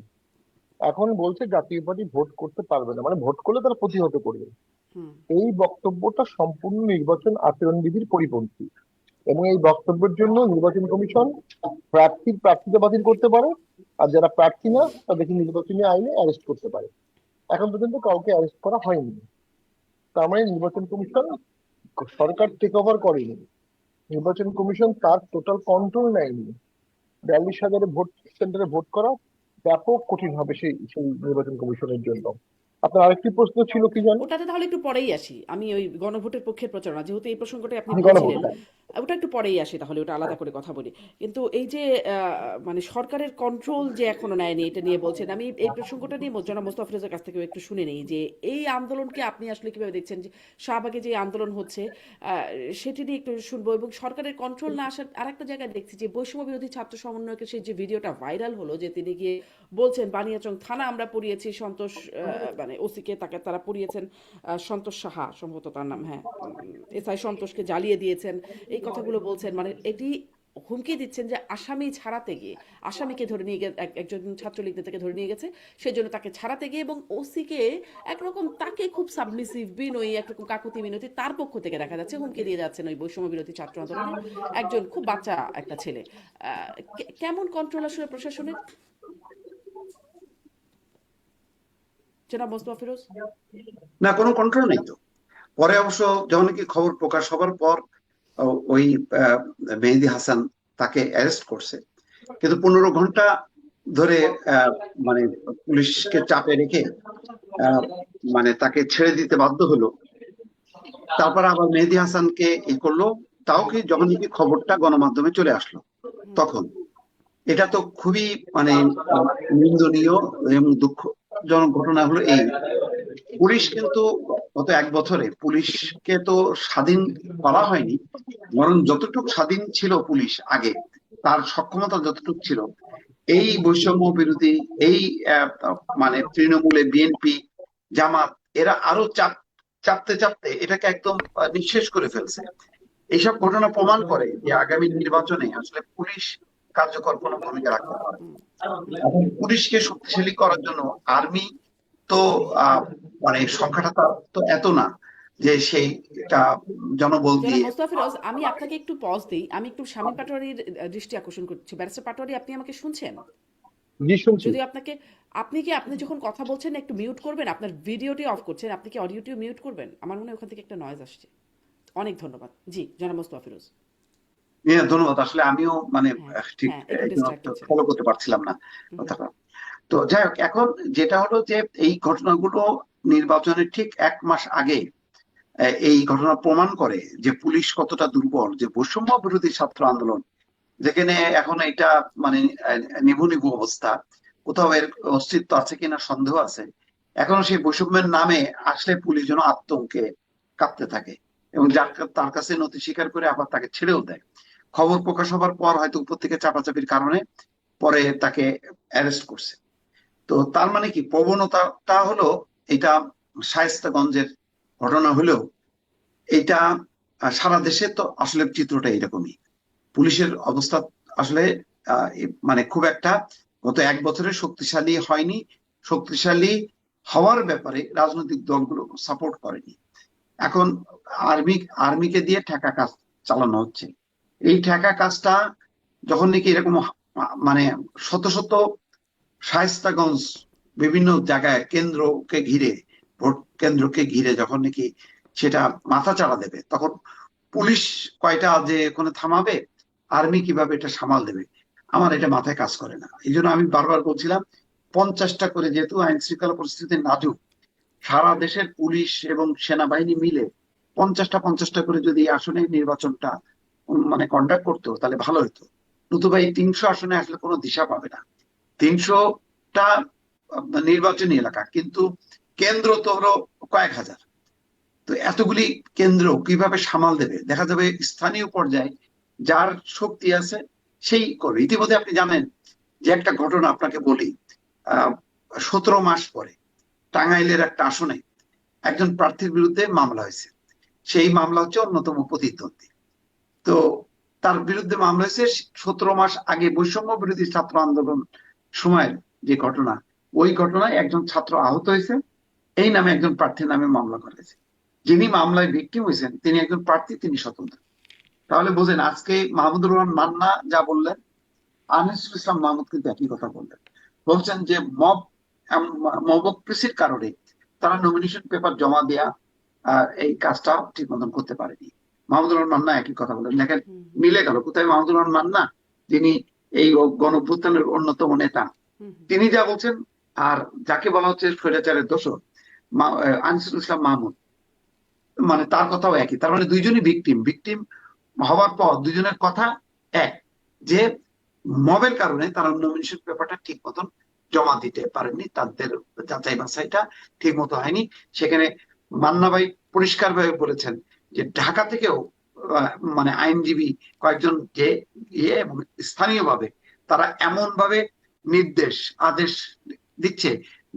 এখন বলছে জাতীয় পার্টি ভোট করতে পারবে না, মানে ভোট করলে তারা প্রতিহত করবে। হুম। এই বক্তব্যটা সম্পূর্ণ নির্বাচন আচরণ বিধির পরিপন্থী, এবং এই বক্তব্যের জন্য নির্বাচন কমিশন প্রার্থীকে বাতিল করতে পারে, আর যারা প্রার্থী না তাদেরকে নির্বাচনী আইনে অ্যারেস্ট করতে পারে। এখন পর্যন্ত কাউকে অ্যারেস্ট করা হয়নি। তার মানে নির্বাচন কমিশন, সরকার টেক ওভার করেনি, নির্বাচন কমিশন তার টোটাল কন্ট্রোল নেয়নি। 42,000 ভোট সেন্টারে ভোট করা ব্যাপক কঠিন হবে সেই সেই নির্বাচন কমিশনের জন্য। আপনার আরেকটি প্রশ্ন ছিল কি জানেন? ওটাতে তাহলে একটু পরেই আসি, আমি ওই গণভোটের পক্ষের প্রচারণা, যেহেতু এই প্রসঙ্গটাই আপনি গণভোট, বলছিলেন, হ্যাঁ। ওটা একটু পরেই আসি, তাহলে ওটা আলাদা করে কথা বলি। কিন্তু এই যে মানে সরকারের কন্ট্রোল যে এখনো নেয়নি, এটা নিয়ে বলছেন, আমি এই প্রসঙ্গটা নিয়ে জনাব মোস্তাফিজের কাছ থেকে একটু শুনে নেই যে এই আন্দোলনকে আপনি আসলে কিভাবে দেখছেন, যে শাহবাগে যে আন্দোলন হচ্ছে সেটি নিয়ে একটু শুনবো। এবং সরকারের কন্ট্রোল না আসার আরেকটা জায়গায় দেখছি যে বৈষম্য বিরোধী ছাত্র সমন্বয়কের সেই যে ভিডিওটা ভাইরাল হলো, যে তিনি গিয়ে বলছেন বানিয়াচং থানা আমরা পুড়িয়েছি, সন্তোষ মানে ওসিকে তাকে তারা পুড়িয়েছেন, সন্তোষ সাহা সম্ভবত তার নাম, হ্যাঁ, এসআই সন্তোষকে জ্বালিয়ে দিয়েছেন, এই কথাগুলো বলছেন। মানে এটি হুমকি দিচ্ছেন যে আসামি ছাড়াতে গিয়ে, আসামিকে ধরে নিয়ে গিয়ে একজন ছাত্রলীগ নেতাকে ধরে নিয়ে গেছে, সেজন্য তাকে ছাড়াতে গিয়ে, এবং ওসিকে একরকম তাকে খুব সাবমিসিভ বিনয়ী, একরকম কাকুতি মিনতি তার পক্ষ থেকে দেখা যাচ্ছে হুমকি দিয়ে যাচ্ছেন ওই বৈষম্য বিরোধী ছাত্র আন্দোলনের একজন খুব বাচ্চা একটা ছেলে। কেমন কন্ট্রোল আসলে প্রশাসনের, জনাব মোস্তফা ফিরোজ? না, কোনো কন্ট্রোল নেই তো। পরে অবশ্য যখন কি খবর প্রকাশ হবার পর ওই মেহেদী হাসান তাকে অ্যারেস্ট করছে, কিন্তু 15 ঘন্টা ধরে মানে পুলিশকে চাপে রেখে মানে তাকে ছেড়ে দিতে বাধ্য হলো। তারপর আবার মেহেদী হাসানকে করলো, তাও কি যখন কি খবরটা গণমাধ্যমে চলে আসলো তখন। এটা তো খুবই মানে নিন্দনীয় এবং দুঃখজনক ঘটনা হলো এই। পুলিশ কিন্তু গত 1 বছরে পুলিশকে তো স্বাধীন করা হয়নি, বরং যতটুকু স্বাধীন ছিল পুলিশ আগে, তার সক্ষমতা যতটুকু ছিল, এই বৈষম্য বিরোধী এই মানে তৃণমূলে বিএনপি জামাত এরা আরো চাপতে চাপতে এটাকে একদম নিঃশেষ করে ফেলছে। এইসব ঘটনা প্রমাণ করে যে আগামী নির্বাচনে আসলে পুলিশ কার্যকর কোনো ভূমিকা রাখতে পারে। এখন পুলিশকে শক্তিশালী করার জন্য আর্মি তো মানে সংখ্যাটা তো এত না যে সেইটা জনবল জনাব দিয়ে। মোস্তফা ফিরোজ, আমি আপনাকে একটু পজ দিই, আমি একটু শামীম পাটোয়ারির দৃষ্টি আকর্ষণ করছি। ব্যারিস্টার পাটোয়ারি, আপনি আমাকে শুনছেন? জি, শুনছি। যদি আপনাকে, আপনি যখন কথা বলছেন একটু মিউট করবেন, আপনার ভিডিওটি অফ করছেন, আপনি কি অডিওটিও মিউট করবেন? আমার মনে হয় ওখান থেকে একটা নয়েজ আসছে। অনেক ধন্যবাদ। জি, জনাব মোস্তফা ফিরোজ। হ্যাঁ, ধন্যবাদ। আসলে আমিও মানে হ্যাঁ, ঠিক হ্যাঁ, একটু ডিস্ট্রাক্টেড ছিলাম। ফলো করতে পারছিলাম না হুম, কথাটা। তো যাই হোক, এখন যেটা হলো যে এই ঘটনাগুলো নির্বাচনের ঠিক 1 মাস আগে এই ঘটনা প্রমাণ করে যে পুলিশ কতটা দুর্বল, যে বৈষম্য বিরোধী ছাত্র আন্দোলন যেখানে এখন এটা মানে নিভু নিভু অবস্থা, কোথাও এর অস্তিত্ব আছে কিনা সন্দেহ আছে। এখনো সেই বৈষম্যের নামে আসলে পুলিশ যেন আতঙ্কে কাঁপতে থাকে, এবং যার তার কাছে নথি স্বীকার করে আবার তাকে ছেড়েও দেয়। খবর প্রকাশ হবার পর হয়তো উপর থেকে চাপাচাপির কারণে পরে তাকে অ্যারেস্ট করছে। তো তার মানে কি, প্রবণতাটা হলো এটা শায়েস্তাগঞ্জের ঘটনা হলেও এটা সারা দেশে তো আসলে চিত্রটা এরকমই। পুলিশের অবস্থা আসলে মানে খুব একটা গত 1 বছরে শক্তিশালী হয়নি। শক্তিশালী হওয়ার ব্যাপারে রাজনৈতিক দলগুলো সাপোর্ট করেনি। এখন আর্মিকে দিয়ে ঠেকা কাজ চালানো হচ্ছে। এই ঠেকা কাজটা যখন নাকি এরকম মানে শত শত শায়েস্তাগঞ্জ বিভিন্ন জায়গায় কেন্দ্রকে ঘিরে, ভোট কেন্দ্রকে ঘিরে যখন নাকি সেটা মাথা চাড়া দেবে, তখন পুলিশ কয়টা যে ওখানে থামাবে, আর্মি কিভাবে এটা সামাল দেবে, আমার এটা মাথায় কাজ করে না। এই জন্য আমি বারবার বলছিলাম 50টা করে, যেহেতু আইন শৃঙ্খলা পরিস্থিতি নাজুক, সারা দেশের পুলিশ এবং সেনাবাহিনী মিলে 50টা করে যদি আসনে নির্বাচনটা মানে কন্ডাক্ট করতো তাহলে ভালো হতো। নতুবা এই 300 আসনে আসলে কোনো দিশা পাবে না। 300টা নির্বাচনী এলাকা, কিন্তু কেন্দ্র তো হলো কয়েক হাজার। তো এতগুলি কেন্দ্র কিভাবে সামাল দেবে? দেখা যাবে স্থানীয় পর্যায়ে যার শক্তি আছে সেই করবে। ইতিমধ্যে আপনি জানেন যে একটা ঘটনা আপনাকে বলি, 17 মাস পরে টাঙ্গাইলের একটা আসনে একজন প্রার্থীর বিরুদ্ধে মামলা হয়েছে। সেই মামলা হচ্ছে অন্যতম প্রতিদ্বন্দ্বী। তো তার বিরুদ্ধে মামলা হয়েছে 17 মাস আগে বৈষম্য বিরোধী ছাত্র আন্দোলন সময়ের যে ঘটনা, ওই ঘটনায় একজন ছাত্র আহত হয়েছে, এই নামে একজন প্রার্থীর নামে মামলা করেছে। যিনি মামলায় ভিকটিম হয়েছেন তিনি একজন প্রার্থী, তিনি স্বতন্ত্র। তাহলে বোঝেন আজকে মাহমুদুর রহমান মান্না যা বললেন, আনিসুল ইসলাম মাহমুদ কিন্তু একই কথা বললেন। বলছেন যে মবক্রেসির কারণে তারা নমিনেশন পেপার জমা দেয়া এই কাজটা ঠিক মতন করতে পারেনি। মাহমুদুর রহমান মান্না একই কথা বললেন। দেখেন হুম মিলে গেল কোথায়। মাহমুদুর রহমান মান্না যিনি এই গণঅভ্যুত্থানের অন্যতম নেতা, হুম হুম তিনি যা বলছেন, আর যাকে বলা হচ্ছে স্বৈরাচারের দোষর আনিসুল ইসলাম মাহমুদ, মানে তার কথাও একই। তার মানে দুইজনই ভিকটিম। ভিকটিম হওয়ার পর দুজনের কথা এক, যে মবের কারণে তারা নমিনেশন পেপারটা ঠিক মতন জমা দিতে পারেননি, তাদের যাচাই বাছাইটা ঠিক মতো হয়নি। সেখানে মান্না ভাই পরিষ্কার ভাবে বলেছেন যে ঢাকা থেকেও মানে আইনজীবী কয়েকজন যে এবং স্থানীয়ভাবে তারা এমন ভাবে নির্দেশ আদেশ দিচ্ছে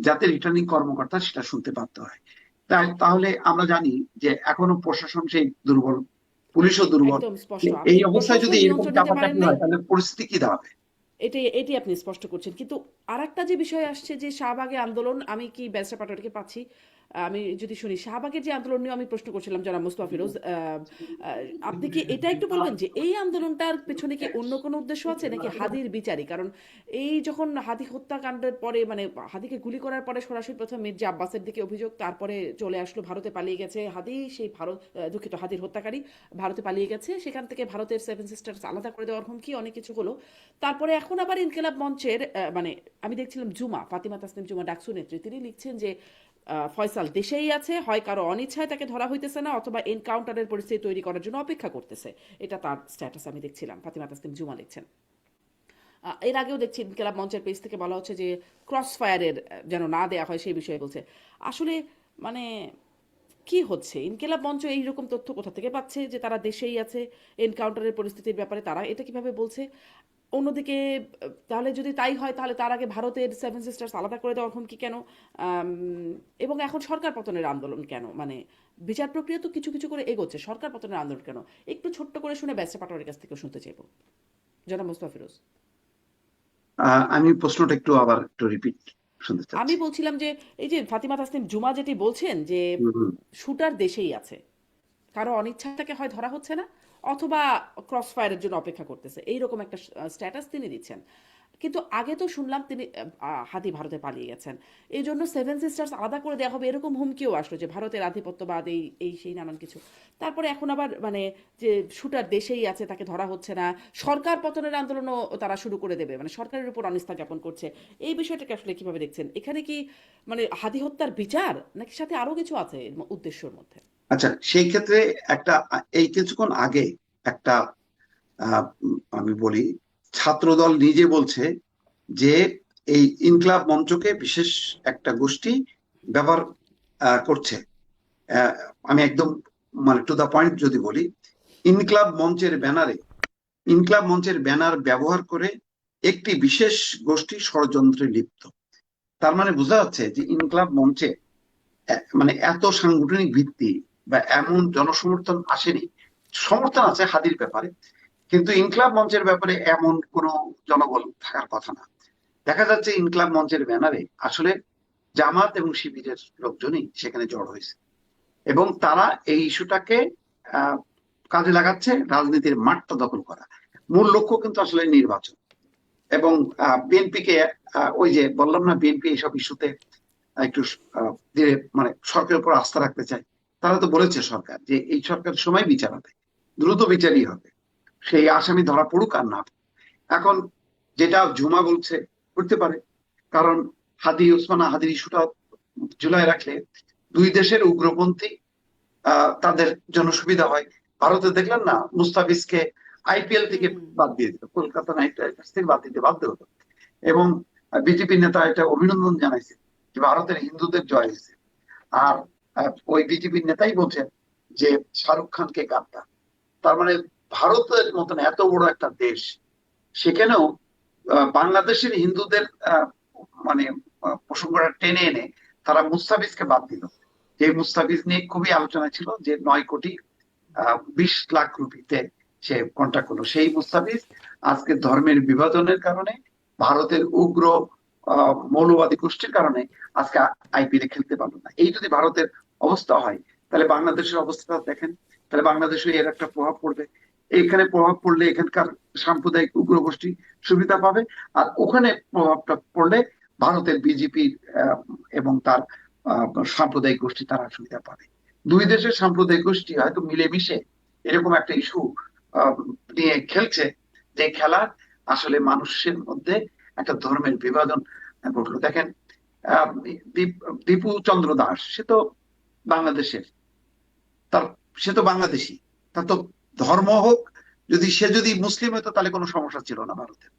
যাতে রিটার্নিং কর্মকর্তা সেটা শুনতে বাধ্য হয়। তাহলে আমরা জানি যে এখনো প্রশাসন সেই দুর্বল, পুলিশও দুর্বল। একদম স্পষ্ট। এই আপনি অবস্থায় যদি প্রশাসন এরকম নিয়ন্ত্রণ নিতে পারেন চাপাচাপি নাই, হয় তাহলে পরিস্থিতি কি দাঁড়াবে? এটি আপনি স্পষ্ট করছেন। কিন্তু আরেকটা যে বিষয় আসছে যে শাহবাগে আন্দোলন, আমি কি ব্যারিস্টার পাটোয়ারিকে পাচ্ছি? আমি যদি শুনি শাহবাগের যে আন্দোলন নিয়ে আমি প্রশ্ন করছিলাম জনাব মুস্তফা ফিরোজ, আপনি কি এটা একটু বলবেন যে এই আন্দোলনটার পেছনে কি অন্য কোনো উদ্দেশ্য আছে নাকি হাদির বিচারই? কারণ এই যখন হাদি হত্যাকাণ্ডের পরে, মানে হাদিকে গুলি করার পরে সরাসরি প্রথম মির্জা আব্বাসের দিকে অভিযোগ, তারপরে চলে আসলো ভারতে পালিয়ে গেছে হাদি, সেই ভারত দুঃখিত হাদির হত্যাকারী ভারতে পালিয়ে গেছে, সেখান থেকে ভারতের সেভেন সিস্টার্স আলাদা করে দেওয়ার হুমকি, অনেক কিছু হলো। তারপরে এখন আবার ইনকিলাব মঞ্চের মানে আমি দেখছিলাম জুমা, ফাতিমা তাসনিম জুমা ডাকসু নেত্রী, তিনি লিখছেন যে ফয়সাল দেশেই আছে, হয় কারো অনিচ্ছায় তাকে ধরা হইতেছে না, অথবা এনকাউন্টারের পরিস্থিতি তৈরি করার জন্য অপেক্ষা করতেছে। এটা তার স্ট্যাটাস আমি দেখছিলাম, ফাতিমা তাসনিম জুমা লিখছেন। এর আগেও দেখছি ইনকিলাব মঞ্চের পেজ থেকে বলা হচ্ছে যে ক্রস ফায়ারের যেন না দেয়া হয় সেই বিষয়ে বলছে। আসলে মানে কি হচ্ছে? ইনকিলাব মঞ্চ এইরকম তথ্য কোথা থেকে পাচ্ছে যে তারা দেশেই আছে, এনকাউন্টারের পরিস্থিতির ব্যাপারে তারা এটা কিভাবে বলছে? অন্যদিকে তাহলে যদি তাই হয় তাহলে তার আগে ভারতের সেভেন সিস্টার্স আলাদা করে দেওয়ার হুমকি কেন? আম, এবং এখন সরকার পতনের আন্দোলন কেন? মানে বিচার প্রক্রিয়া তো কিছু কিছু করে এগোচ্ছে, সরকার পতনের আন্দোলন কেন? একটু ছোট্ট করে শুনে ব্যারিস্টার পাটোয়ারির কাছ থেকে শুনতে চাইবো জনাব মুস্তফা ফিরোজ। আমি প্রশ্নটা আবার একটু রিপিট শুনতে আমি চাচ্ছি। বলছিলাম যে এই যে ফাতিমা তাসনিম জুমা যেটি বলছেন যে হুম, হুম। শুটার দেশেই আছে, কারো অনিচ্ছা থেকে হয় ধরা হচ্ছে না, অথবা ক্রস ফায়ারের জন্য অপেক্ষা করতেছে, এইরকম একটা স্ট্যাটাস তিনি দিচ্ছেন। কিন্তু আগে তো শুনলাম তিনি হাদি ভারতে পালিয়ে গেছেন, এই জন্য সেভেন সিস্টার্স আলাদা করে দেওয়া হবে এরকম হুমকিও আসলো যে ভারতের আধিপত্যবাদ, এই এই সেই নানান কিছু। তারপরে এখন আবার মানে যে শুটার দেশেই আছে, তাকে ধরা হচ্ছে না, সরকার পতনের আন্দোলনও তারা শুরু করে দেবে, মানে সরকারের উপর অনিষ্ঠা জ্ঞাপন করছে। এই বিষয়টাকে আসলে কিভাবে দেখছেন? এখানে কি মানে হাদি হত্যার বিচার নাকি সাথে আরো কিছু আছে এর উদ্দেশ্যের মধ্যে? আচ্ছা, সেই ক্ষেত্রে একটা এই কিছুক্ষণ আগে একটা আমি বলি, ছাত্রদল নিজে বলছে যে এই ইনকিলাব মঞ্চকে বিশেষ একটা গোষ্ঠী ব্যবহার করছে। আহ, আমি একদম মানে টু দা পয়েন্ট যদি বলি, ইনকিলাব মঞ্চের ব্যানারে, ইনকিলাব মঞ্চের ব্যানার ব্যবহার করে একটি বিশেষ গোষ্ঠী ষড়যন্ত্রে লিপ্ত। তার মানে বোঝা যাচ্ছে যে ইনকিলাব মঞ্চে মানে এত সাংগঠনিক ভিত্তি বা এমন জনসমর্থন আসেনি। সমর্থন আছে হাদির ব্যাপারে, কিন্তু ইনকিলাব মঞ্চের ব্যাপারে এমন কোনো জনবল থাকার কথা না। দেখা যাচ্ছে ইনকিলাব মঞ্চের ব্যানারে আসলে জামাত এবং শিবিরের লোকজনই সেখানে জড় হয়েছে, এবং তারা এই ইস্যুটাকে আহ কাজে লাগাচ্ছে রাজনীতির মাঠটা দখল করা। মূল লক্ষ্য কিন্তু আসলে নির্বাচন। এবং বিএনপি কে ওই যে বললাম না, বিএনপি এইসব ইস্যুতে একটু ধীরে মানে সরকারের উপর আস্থা রাখতে চায়। তারা তো বলেছে সরকার যে এই সরকারের সময় বিচার হবে, দ্রুত বিচারই হবে, সেই আসামি ধরা পড়ুক আর না। এখন যেটা ঝুমা বলছে করতে পারে, কারণ হাদি ওসমান হাদির ইস্যুটা ঝুলায় রাখলে দুই দেশের উগ্রপন্থী তাদের জন্য সুবিধা হয়। ভারতে দেখলেন না, মুস্তাফিজকে আইপিএল থেকে হুম বাদ দিয়ে দিল, কলকাতা নাইট রাইডার্স থেকে বাদ দিতে বাধ্য হলো। এবং বিজেপি নেতা এটা অভিনন্দন জানাইছে যে ভারতের হিন্দুদের জয় হয়েছে। আর ওই বিজেপির নেতাই বলছেন যে শাহরুখ খানকে গাদ্দার। তার মানে ভারতের মতন এত বড় একটা দেশ, সেখানেও বাংলাদেশের হিন্দুদের মানে প্রসঙ্গটা টেনে এনে তারা মুস্তাফিজকে বাদ দিল। যে মুস্তাফিজ নিয়ে খুবই আলোচনা ছিল, যে 9,20,00,000 রুপিতে সে কন্ট্রাক্ট করলো। সেই মুস্তাফিজ আজকে ধর্মের বিভাজনের কারণে ভারতের উগ্র মৌলবাদী গোষ্ঠীর কারণে আজকে আইপিএল এ খেলতে পারলো না। এই যদি ভারতের অবস্থা হয়, তাহলে বাংলাদেশের অবস্থাটা দেখেন, তাহলে বাংলাদেশে এর একটা প্রভাব পড়বে। এইখানে প্রভাব পড়লে এখানকার সাম্প্রদায়িক উগ্র গোষ্ঠী সুবিধা পাবে, আর ওখানে প্রভাবটা পড়লে ভারতের বিজেপি এবং তার সাম্প্রদায়িক গোষ্ঠী তারা সুবিধা পাবে। দুই দেশের সাম্প্রদায়িক গোষ্ঠী হয়তো মিলেমিশে এরকম একটা ইস্যু নিয়ে খেলছে, যে খেলা আসলে মানুষের মধ্যে একটা ধর্মের বিভাজন ঘটলো। দেখেন, আহ, দীপু চন্দ্র দাস, সে তো বাংলাদেশের, তার সে তো বাংলাদেশি, তার তো ধর্ম হোক, সে যদি মুসলিম হতো তাহলে কোনো সমস্যা ছিল না ভারতের।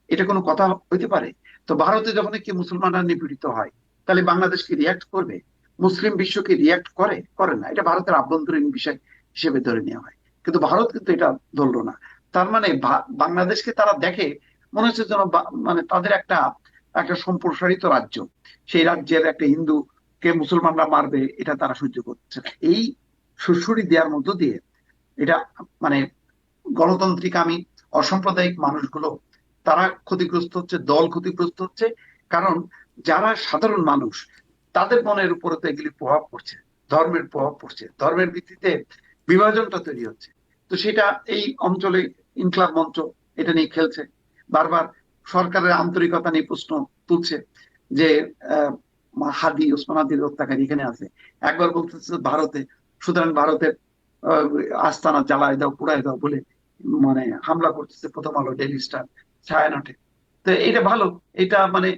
এটা কোনো কথা হইতে পারে? তো ভারতে যখন কি মুসলমানরা নিপীড়িত হয়, তাহলে বাংলাদেশ কি রিয়াক্ট করবে? মুসলিম বিশ্ব কি রিয়াক্ট করে? করে না। এটা ভারতের আভ্যন্তরীণ বিষয় হিসেবে ধরে নেওয়া হয়, কিন্তু ভারত কিন্তু এটা ধরলো না। তার মানে বাংলাদেশকে তারা দেখে মনে হচ্ছে যেন মানে তাদের একটা একটা সম্প্রসারিত রাজ্য, সেই রাজ্যের একটা হিন্দুকে মুসলমানরা মারবে, এটা তারা সহ্য করছে না। এই সুড়সুড়ি দেওয়ার মধ্য দিয়ে এটা মানে গণতান্ত্রিক আমি অসাম্প্রদায়িক মানুষগুলো তারা ক্ষতিগ্রস্ত হচ্ছে, দল ক্ষতিগ্রস্ত হচ্ছে। কারণ যারা সাধারণ মানুষ, তাদের মনের উপরে তো এগুলি প্রভাব পড়ছে, ধর্মের প্রভাব পড়ছে, ধর্মের ভিত্তিতে বিভাজনটা তৈরি হচ্ছে। তো সেটা এই অঞ্চলে ইনকলাব মঞ্চ এটা নিয়ে খেলছে, বারবার সরকারের আন্তরিকতা নিয়ে প্রশ্ন তুলছে, যে আহ হাদি ওসমান হাদির হত্যাকারী এখানে আছে, একবার বলতেছে ভারতে, সুতরাং ভারতের আস্তানা জ্বালায় দাও, পুড়ায় দাও বলে মানে হামলা করতেছে প্রথম আলো, ডেইলি স্টার, ছায়ানটে। তো এটা ভালো, এটা মানে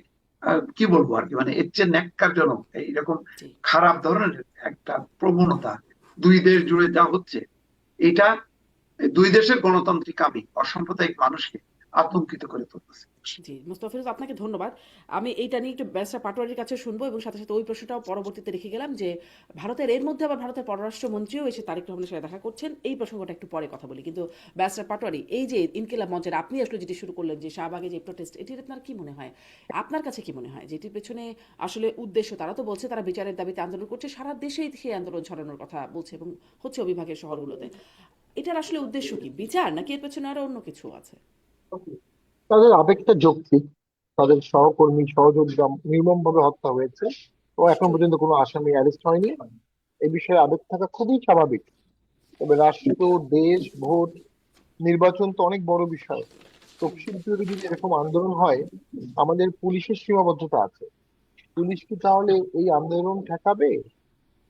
কি বলবো আর কি, মানে এর চেয়ে ন্যাক্কারজনক এইরকম জি। খারাপ ধরনের একটা প্রবণতা দুই দেশ জুড়ে যা হচ্ছে, এটা দুই দেশের গণতান্ত্রিক আমি অসাম্প্রদায়িক মানুষকে আতঙ্কিত করে তুলতেছে। জি, মোস্তফিজুর, আপনাকে ধন্যবাদ। আমি এইটা নিয়ে একটু ব্যারিস্টার পাটোয়ারির কাছে শুনবো, এবং সাথে সাথে ওই প্রশ্নটাও পরবর্তীতে রেখে গেলাম যে ভারতের এর মধ্যে আবার ভারতের পররাষ্ট্রমন্ত্রীও এসে তারেক রহমানের সাথে দেখা করছেন, এই প্রসঙ্গটা একটু পরে কথা বলি। কিন্তু ব্যারিস্টার পাটোয়ারি, এই যে ইনকিলাব মঞ্চের আপনি আসলে যেটি শুরু করলেন, যে শাহবাগে যে প্রোটেস্ট, এটির আপনার কি মনে হয়, আপনার কাছে কি মনে হয় যেটির পেছনে আসলে উদ্দেশ্য? তারা তো বলছে তারা বিচারের দাবিতে আন্দোলন করছে, সারা দেশেই সেই আন্দোলন ছড়ানোর কথা বলছে এবং হচ্ছে অভিভাগের শহরগুলোতে। এটার আসলে উদ্দেশ্য কি, বিচার, নাকি এর পেছনে আরো অন্য কিছু আছে? তাদের আবেগটা যৌক্তিক। তাদের সহকর্মী সহযোদ্ধা নির্মমভাবে হত্যা হয়েছে, ও এখন নিশ্চয়ই। পর্যন্ত কোনো আসামি অ্যারেস্ট হয়নি। এই বিষয়ে আবেগ থাকা খুবই স্বাভাবিক। তবে রাষ্ট্র, দেশ, ভোট, নির্বাচন তো অনেক বড় বিষয়। তফসিল বিরোধী যদি এরকম আন্দোলন হয়, আমাদের পুলিশের সীমাবদ্ধতা আছে। পুলিশ কি তাহলে এই আন্দোলন ঠেকাবে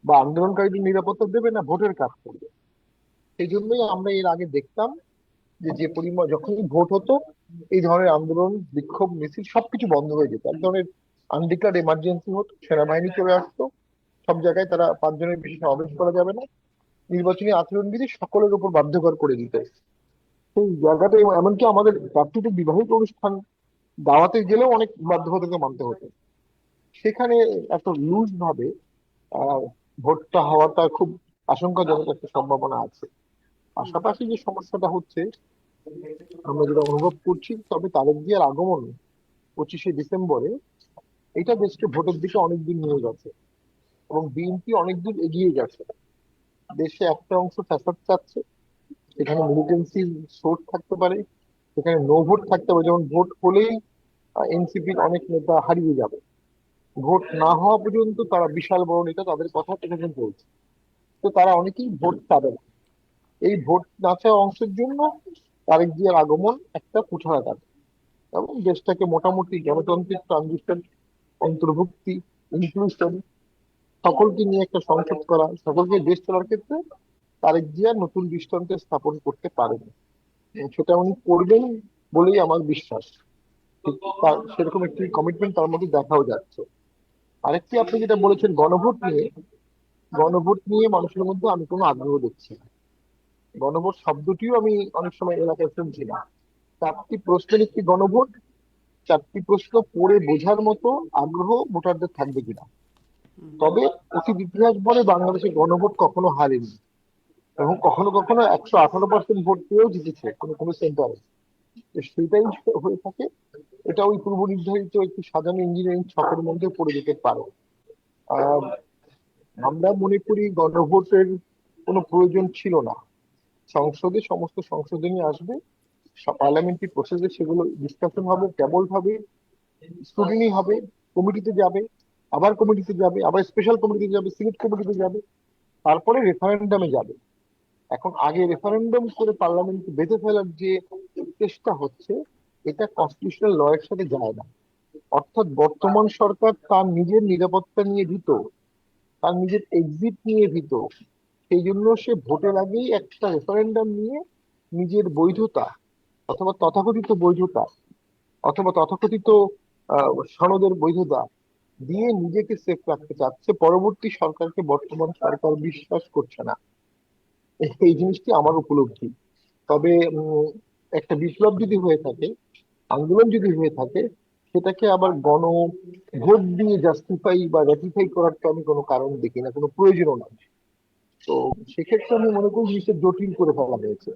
বা আন্দোলনকারীদের নিরাপত্তা দেবে, না ভোটের কাজ করবে? সেই জন্যই আমরা এর আগে দেখতাম যে যে পরিমাণ যখনই ভোট হতো, এই ধরনের আন্দোলন, বিক্ষোভ, মিছিল সবকিছু বন্ধ হয়ে যেত। এক ধরনের আনডিক্লার্ড এমার্জেন্সি হতো, সেনাবাহিনী চলে আসতো, সব জায়গায় তারা 5 জনের বেশি সমাবেশ করা যাবে না, নির্বাচনী আচরণবিধি সকলের উপর বাধ্যকর করে দিত। সেই জায়গাটা এমনকি আমাদের প্রাকৃতিক বিবাহিত অনুষ্ঠান, দাওয়াতে গেলেও অনেক বাধ্যবাধকতা মানতে হতো। সেখানে এত লুজ ভাবে আহ ভোটটা হওয়াটা খুব আশঙ্কাজনক একটা সম্ভাবনা আছে। হুম। পাশাপাশি যে সমস্যাটা হচ্ছে, আমরা যেটা অনুভব করছি, তবে তারেক জিয়ার আগমন 25শে ডিসেম্বরে এটা দেশকে ভোটের দিকে অনেকদিন নিয়ে গেছে, এবং বিএনপি অনেকদূর এগিয়ে গেছে। দেশে একটা অংশ ফ্যাসাদ চাচ্ছে, সেখানে মিলিটেন্সি সোর্স থাকতে পারে, সেখানে নো ভোট থাকতে পারে। যেমন ভোট হলেই এনসিপির অনেক নেতা হারিয়ে যাবে, ভোট না হওয়া পর্যন্ত তারা বিশাল বড় নেতা, তাদের কথা প্রশাসন চলছে। তো তারা অনেকেই ভোট পাবে না। এই ভোট না চাওয়া অংশের জন্য তারেক জিয়ার আগমন একটা কুঠারাঘাত, এবং দেশটাকে মোটামুটি গণতান্ত্রিক ট্রানজিশন, অন্তর্ভুক্তি, ইনক্লুশন, সকলকে নিয়ে একটা সংসদ করা, সকলকে দেশ চলার ক্ষেত্রে তারেক জিয়া নতুন দৃষ্টান্ত স্থাপন করতে পারেন। সেটা উনি করবেন বলেই আমার বিশ্বাস। ঠিক তার সেরকম একটি কমিটমেন্ট তার মধ্যে দেখাও যাচ্ছে। আরেকটি, আপনি যেটা বলেছেন গণভোট নিয়ে, গণভোট নিয়ে মানুষের মধ্যে আমি কোনো আগ্রহ দেখছি না। গণভোট শব্দটিও আমি অনেক সময় এলাকায় শুনছি না। 4টি প্রশ্নের একটি গণভোট, 4টি প্রশ্ন পড়ে বোঝার মতো আগ্রহ ভোটারদের থাকবে কিনা। হুম। তবে অতীত ইতিহাস বলে বাংলাদেশে গণভোট কখনো হারেনি, এবং কখনো কখনো 118% ভোট পেয়েও জিতেছে কোনো কোনো সেন্টারে। তো সেটাই হয়ে থাকে। এটা ওই পূর্ব নির্ধারিত একটি সাজানো ইঞ্জিনিয়ারিং ছকের মধ্যে পড়ে যেতে পারে। আহ আমরা মনে করি গণভোটের কোনো প্রয়োজন ছিল না। সংসদে সমস্ত সংশোধনী আসবে, পার্লামেন্টারি প্রসেসে সেগুলো ডিসকাশন হবে, কেবল ভাবে স্ক্রুটিনি হবে, কমিটিতে যাবে, আবার কমিটিতে যাবে, আবার স্পেশাল কমিটিতে যাবে, সিলেক্ট কমিটিতে যাবে, তারপরে রেফারেন্ডামে যাবে। এখন আগে রেফারেন্ডাম করে পার্লামেন্টকে বেঁধে ফেলার যে চেষ্টা হচ্ছে, এটা কনস্টিটিউশনাল ল এর সাথে যায় না। অর্থাৎ বর্তমান সরকার তার নিজের নিরাপত্তা নিয়ে ভীত, তার নিজের এক্সিট নিয়ে ভীত। সেই জন্য সে ভোটের আগেই একটা রেফারেন্ডাম নিয়ে নিজের বৈধতা অথবা তথাকথিত বৈধতা অথবা তথাকথিত সনদের বৈধতা দিয়ে নিজেকে সেফ রাখতে চাচ্ছে। পরবর্তী সরকারকে বর্তমান সরকার বিশ্বাস করছে না। এই জিনিসটি আমার উপলব্ধি। তবে একটা বিপ্লব যদি হয়ে থাকে, আন্দোলন যদি হয়ে থাকে, সেটাকে আবার ভোট দিয়ে জাস্টিফাই বা রেটিফাই করার তো আমি কোনো কারণ দেখি না, কোনো প্রয়োজনও নাই। তো সেক্ষেত্রে আমি মনে করি জিনিসটা জটিল করে ফেলা হয়েছে।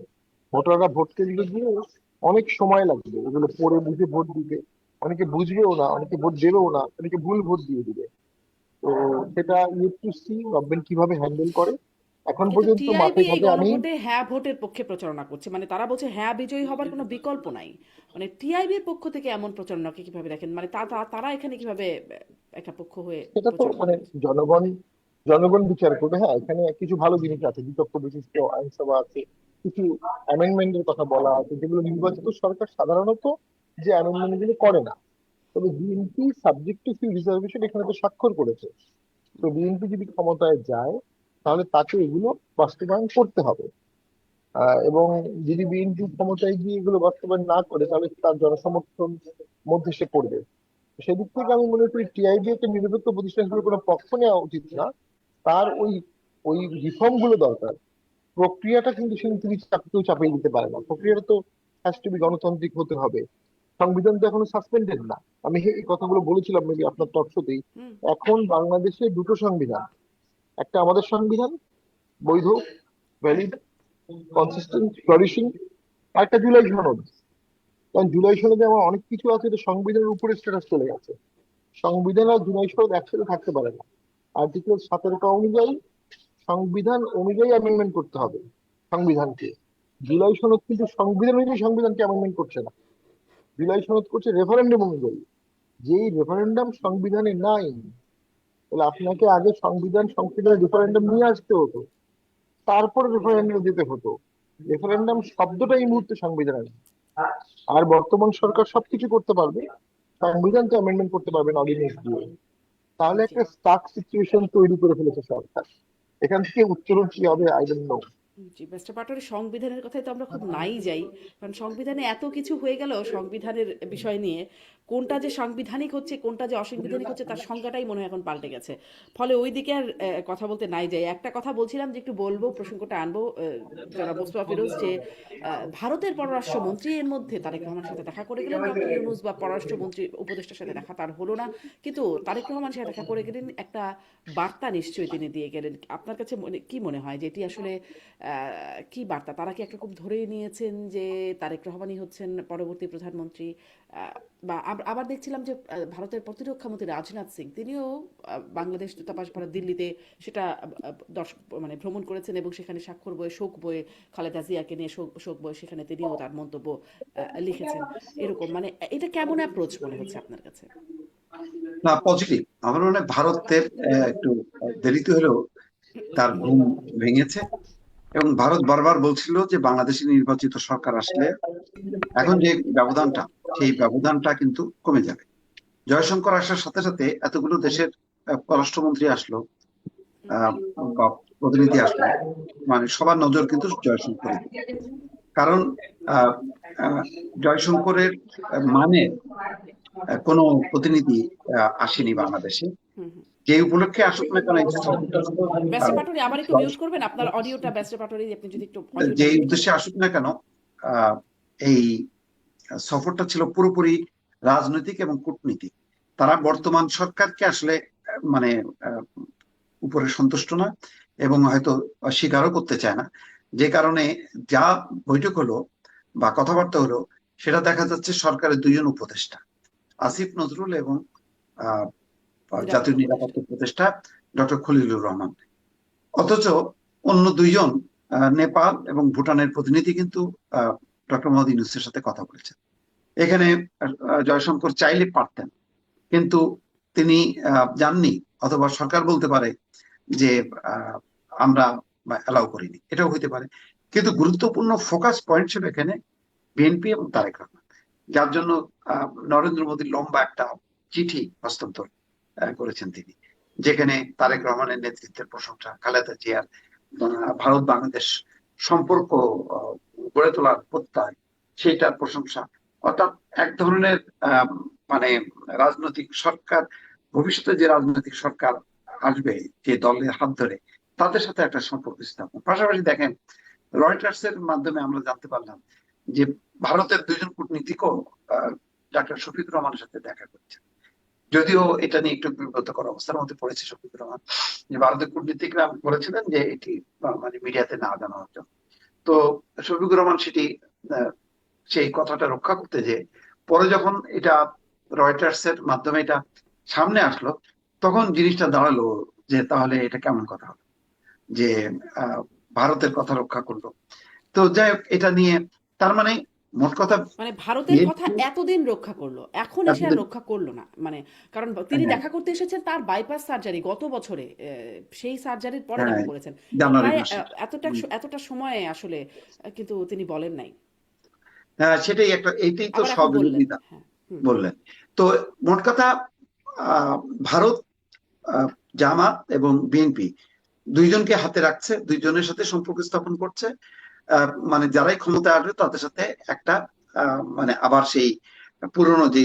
ভোটাররা ভোট কেন্দ্রে গিয়ে অনেক সময় লাগবে এগুলো পড়ে বুঝে ভোট দিতে। অনেকে বুঝবেও না, অনেকে ভোট দেবেও না, অনেকে ভুল ভোট দিয়ে দিবে। তো সেটা ইয়েট টু সি গভর্নমেন্ট কিভাবে হ্যান্ডেল করে। এখন কিন্তু পর্যন্ত টিআইবি মাঠে এই ঘাটে আমি গণভোটে হ্যাঁ ভোটের পক্ষে প্রচারণা করছে, মানে তারা বলছে হ্যাঁ বিজয়ী হবার কোনো বিকল্প নাই। মানে টিআইবির পক্ষ থেকে এমন প্রচারণাকে কিভাবে দেখেন, মানে তারা এখানে কিভাবে একটা পক্ষ হয়ে সেটা তো প্রচারণা মানে করছে? জনগণ জনগণ বিচার করবে। হ্যাঁ, এখানে কিছু ভালো জিনিস আছে, বিতর্ক বিশিষ্ট আইনসভা আছে, কিছু অ্যামেন্ডমেন্টের কথা বলা আছে, যেগুলো নির্বাচিত সরকার সাধারণত যে অ্যামেন্ডমেন্ট গুলো করে না। তবে BNP subject to few reservation এখানে তো স্বাক্ষর করেছে। তো বিএনপি যদি ক্ষমতায় যায়, তাহলে তাকে এগুলো বাস্তবায়ন করতে হবে। এবং যদি বিএনপি ক্ষমতায় গিয়ে এগুলো বাস্তবায়ন না করে, তাহলে তার জনসমর্থন মধ্যে সে পড়বে। সেদিক থেকে আমি মনে করি টিআইবি একটা নিরপেক্ষ প্রতিষ্ঠান হিসেবে কোনো পক্ষ নেওয়া উচিত না। তার ওই ওই রিফর্ম গুলো দরকার। প্রক্রিয়াটা কিন্তু সে তিনি কেউ চাপিয়ে দিতে পারে না। প্রক্রিয়াটা তো হ্যাজ টু বি গণতান্ত্রিক হতে হবে। সংবিধান তো এখনো সাসপেন্ডেড না। আমি এই কথাগুলো বলেছিলাম মেবি আপনার টকশোতেই। হুম। এখন বাংলাদেশে দুটো সংবিধান, একটা আমাদের সংবিধান, বৈধ, ভ্যালিড, কনসিস্টেন্ট, ফ্লারিশিং, আর একটা জুলাই সনদ। কারণ জুলাই সনদে আমার অনেক কিছু আছে, এটা সংবিধানের উপরে স্ট্যাটাস চলে গেছে। সংবিধান আর জুলাই সনদ একসাথে থাকতে পারে না। আর্টিকেল 17 অনুযায়ী সংবিধান অনুযায়ী অ্যামেন্ডমেন্ট করতে হবে সংবিধানকে। জুলাই সনদ কিন্তু সংবিধান অনুযায়ী সংবিধানকে অ্যামেন্ডমেন্ট করছে না। জুলাই সনদ করছে রেফারেন্ডাম অনুযায়ী। যেই রেফারেন্ডাম সংবিধানে নাই, তাহলে আপনাকে আগে সংবিধানের রেফারেন্ডাম নিয়ে আসতে হতো, তারপর রেফারেন্ডাম দিতে হতো। রেফারেন্ডাম শব্দটা এই মুহূর্তে সংবিধানে নেই। আর বর্তমান সরকার সবকিছু করতে পারবে, সংবিধানকে অ্যামেন্ডমেন্ট করতে পারবে না অর্ডিন্যান্স দিয়ে। তাহলে জি। একটা স্টাক সিচুয়েশন তৈরি করে ফেলেছে সরকার। এখান থেকে উত্তরণ কি হবে আই ডোন্ট নো। জি, মিস্টার পাটোয়ারি, সংবিধানের কথাই তো আমরা খুব নাই যাই। কারণ সংবিধানে এত কিছু হয়ে গেল সংবিধানের বিষয় নিয়ে, কোনটা যে সাংবিধানিক হচ্ছে কোনটা যে অসাংবিধানিক হচ্ছে তার সংজ্ঞাটাই মনে হয় এখন পাল্টে গেছে। ফলে ওই দিকে আর কথা বলতে নাই যাই। একটা কথা বলছিলাম যে একটু বলবো, প্রসঙ্গটা আনবো, জনাব মোস্তফা ফিরোজ, যে ভারতের পররাষ্ট্রমন্ত্রী এর মধ্যে তারেক রহমানের সাথে দেখা করে গেলেন ডক্টর ইউনূস, বা পররাষ্ট্রমন্ত্রী উপদেষ্টার সাথে দেখা তার হলো না, কিন্তু তারেক রহমানের সাথে দেখা করে গেলেন, একটা বার্তা নিশ্চয়ই তিনি দিয়ে গেলেন। আপনার কাছে কি মনে হয় যে এটি আসলে কি বার্তা? তারা কি একরকম ধরেই নিয়েছেন যে তারেক রহমানই হচ্ছেন পরবর্তী প্রধানমন্ত্রী? বা আবার দেখছিলাম যে ভারতের প্রতিরক্ষা মন্ত্রী রাজনাথ সিং তিনিও বাংলাদেশ দূতাবাস ভারত দিল্লিতে সেটা মানে ভ্রমণ করেছেন, এবং সেখানে স্বাক্ষর বয়ে শোক বয়ে খালেদা জিয়াকে নিয়ে শোক বয়ে সেখানে তিনিও তার মন্তব্য লিখেছেন। এরকম মানে এটা কেমন অ্যাপ্রোচ মনে হচ্ছে আপনার কাছে? না, পজিটিভ। আমার মনে হয় ভারতের একটু দেরিতে হলেও তার ঘুম ভেঙেছে, এবং ভারত বারবার বলছিল যে বাংলাদেশে নির্বাচিত সরকার আসলে এখন যে ব্যবধানটা, সেই ব্যবধানটা কিন্তু কমে যাবে। জয়শঙ্কর আসার সাথে সাথে এতগুলো দেশের পররাষ্ট্রমন্ত্রী আসলো, আহ, বা প্রতিনিধি আসলো, মানে সবার নজর কিন্তু জয়শঙ্করের দিকে। কারণ আহ, আহ, জয়শঙ্করের মানে কোনো প্রতিনিধি আসেনি বাংলাদেশে। হুম, হুম। যে উপলক্ষে আসুক না কেন, এই সফরটা ব্যারিস্টার আহ, পাটোয়ারি, আবার একটু মিউট করবেন আপনার অডিওটা? ব্যারিস্টার পাটোয়ারি, আপনি যদি একটু অডিওটা যে মিউট করেন। উদ্দেশ্যে আসুক না কেন, আহ, এই সফরটা ছিল পুরোপুরি রাজনৈতিক এবং কূটনীতিক। তারা বর্তমান সরকারকে আসলে মানে আহ, উপরে সন্তুষ্ট নয়, এবং হয়তো স্বীকারও করতে চায় না। যে কারণে যা বৈঠক হলো বা কথাবার্তা হলো, সেটা দেখা যাচ্ছে সরকারের দুইজন উপদেষ্টা, আসিফ নজরুল এবং আহ জাতীয় নিরাপত্তা উপদেষ্টা। নিরাপত্তা উপদেষ্টা ডক্টর খলিলুর রহমান। অথচ অন্য দুইজন নেপাল এবং ভুটানের প্রতিনিধি কিন্তু ডক্টর মোহাম্মদ ইউনূসের সাথে কথা বলেছেন। এখানে জয়শঙ্কর চাইলে পারতেন কিন্তু তিনি যাননি, অথবা সরকার বলতে পারে যে আমরা অ্যালাউ করিনি, এটাও হইতে পারে। কিন্তু গুরুত্বপূর্ণ ফোকাস পয়েন্ট ছিল এখানে বিএনপি এবং তারেক রহমান, যার জন্য নরেন্দ্র মোদী লম্বা একটা চিঠি হস্তান্তর করেছেন তিনি, যেখানে তারেক রহমানের নেতৃত্বের প্রশংসা, খালেদা জিয়ার ভারত বাংলাদেশ সম্পর্ক গড়ে তোলার প্রত্যয়, সেইটার প্রশংসা। অর্থাৎ এক ধরনের মানে রাজনৈতিক সরকার, ভবিষ্যতে যে রাজনৈতিক সরকার আসবে যে দলের হাত ধরে, তাদের সাথে একটা সম্পর্ক স্থাপন। পাশাপাশি দেখেন, রয়টার্স এর মাধ্যমে আমরা জানতে পারলাম যে ভারতের দুইজন কূটনীতিকও ডাক্তার শফিকুর রহমানের সাথে দেখা করছে। যদিও এটা নিয়ে একটু বিব্রতকর অবস্থার মধ্যে পড়েছে শফিকুর রহমান, যে ভারতের কূটনীতিকরা বলেছিলেন যে এটি মানে মিডিয়াতে না জানানোর জন্য। তো শফিকুর রহমান সেটি সেই কথাটা রক্ষা করতে, যে পরে যখন এটা রয়টার্স এর মাধ্যমে এটা সামনে আসলো, তখন জিনিসটা দাঁড়ালো যে তাহলে এটা কেমন কথা হলো যে ভারতের কথা রক্ষা করলো। তো যাই হোক, এটা নিয়ে তার মানে মোট কথা মানে ভারতের কথা এতদিন রক্ষা করলো, এখন এসে আর রক্ষা করলো না, মানে কারণ তিনি দেখা করতে এসেছেন তার বাইপাস সার্জারি গত বছরে, সেই সার্জারির পরে দেখা করেছেন, জানুয়ারি প্রায় মাসে। এতটা সময়ে আসলে কিন্তু তিনি বলেন নাই, সেটাই একটা, এইটাই তো আবার এখন বললেন। স্ববিরোধিতা হ্যাঁ, হুম, বললেন। তো মোট কথা ভারত জামাত এবং বিএনপি দুইজনকে হাতে রাখছে, দুইজনের সাথে সম্পর্ক স্থাপন করছে। মানে যারাই ক্ষমতায় আসবে তাদের সাথে একটা মানে আবার সেই পুরনো যে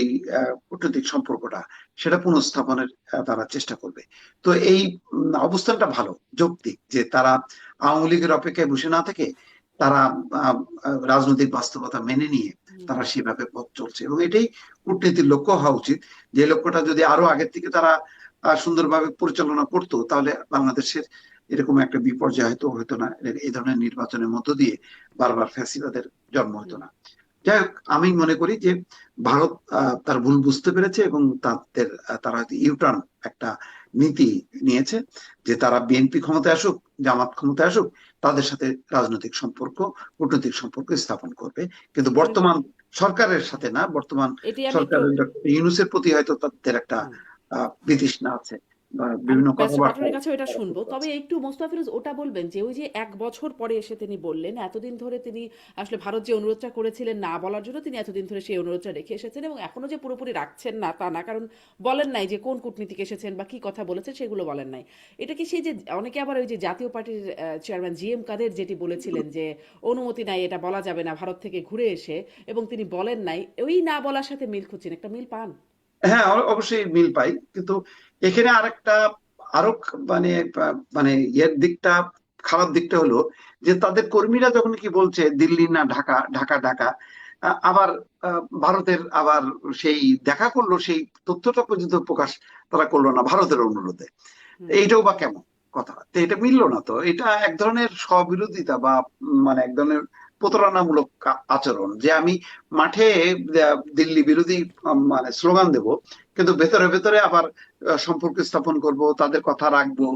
কূটনৈতিক সম্পর্কটা, সেটা পুনঃস্থাপনের তারা চেষ্টা করবে। তো এই অবস্থানটা ভালো, যৌক্তিক, যে তারা আওয়ামী লীগের অপেক্ষায় বসে না থেকে তারা রাজনৈতিক বাস্তবতা মেনে নিয়ে তারা সেভাবে পথ চলছে, এবং এটাই কূটনীতির লক্ষ্য হওয়া উচিত। যে লক্ষ্যটা যদি আরো আগের থেকে তারা সুন্দরভাবে পরিচালনা করতো, তাহলে বাংলাদেশের এরকম একটা বিপর্যয় হয়তো হতো না, এই ধরনের নির্বাচনের মধ্য দিয়ে বারবার ফ্যাসিবাদের জন্ম হতো না। যাই হোক, আমি মনে করি যে ভারত তার ভুল বুঝতে পেরেছে, এবং তারা হয়তো ইউটার্ন একটা নীতি নিয়েছে, যে তারা বিএনপি ক্ষমতায় আসুক, জামাত ক্ষমতায় আসুক, তাদের সাথে রাজনৈতিক সম্পর্ক, কূটনৈতিক সম্পর্ক স্থাপন করবে। কিন্তু বর্তমান সরকারের সাথে না, বর্তমান এটি আমি একটু, সরকারের ডক্টর ইউনূসের প্রতি হয়তো তাদের একটা বিতৃষ্ণা আছে, বা আমি বিভিন্ন ব্যারিস্টার কথাবার্তা। পাটোয়ারির কাছে এটা শুনবো, তবে একটু মোস্তাফিরুজ ওটা বলবেন যে ওই যে 1 বছর পরে এসে তিনি বললেন, এতদিন ধরে তিনি আসলে ভারত যে অনুরোধটা করেছিলেন না বলার জন্য, তিনি এতদিন ধরে সেই অনুরোধটা রেখে এসেছেন, এবং এখনো যে পুরোপুরি রাখছেন না তা না, কারণ বলেন নাই যে কোন কূটনীতিক এসেছেন বা কি কথা বলেছেন, সেগুলো বলেন নাই। এটা কি সেই যে অনেকে আবার ওই যে জাতীয় পার্টির চেয়ারম্যান জি এম কাদের যেটি বলেছিলেন যে অনুমতি নাই, এটা বলা যাবে না ভারত থেকে ঘুরে এসে, এবং তিনি বলেন নাই, ওই না বলার সাথে মিল খুঁজছেন, একটা মিল পান? হ্যাঁ, অবশ্যই মিল পাই, কিন্তু এখানে আরেকটা আরো মানে মানে এর দিকটা, খারাপ দিকটা হলো যে তাদের কর্মীরা যখন কি বলছে দিল্লি না ঢাকা, ঢাকা ঢাকা, আবার ভারতের আবার সেই দেখা করলো, সেই তথ্যটা পর্যন্ত প্রকাশ তারা করলো না ভারতের অনুরোধে। এইটাও বা কেমন কথা? তো এটা মিললো না, তো এটা এক ধরনের স্ববিরোধিতা, বা মানে এক ধরনের প্রতারণামূলক আচরণ, যে আমি মাঠে দিল্লি বিরোধী মানে স্লোগান দেব, কিন্তু ভেতরে ভেতরে আবার সম্পর্ক স্থাপন করব, তাদের কথা রাখবো।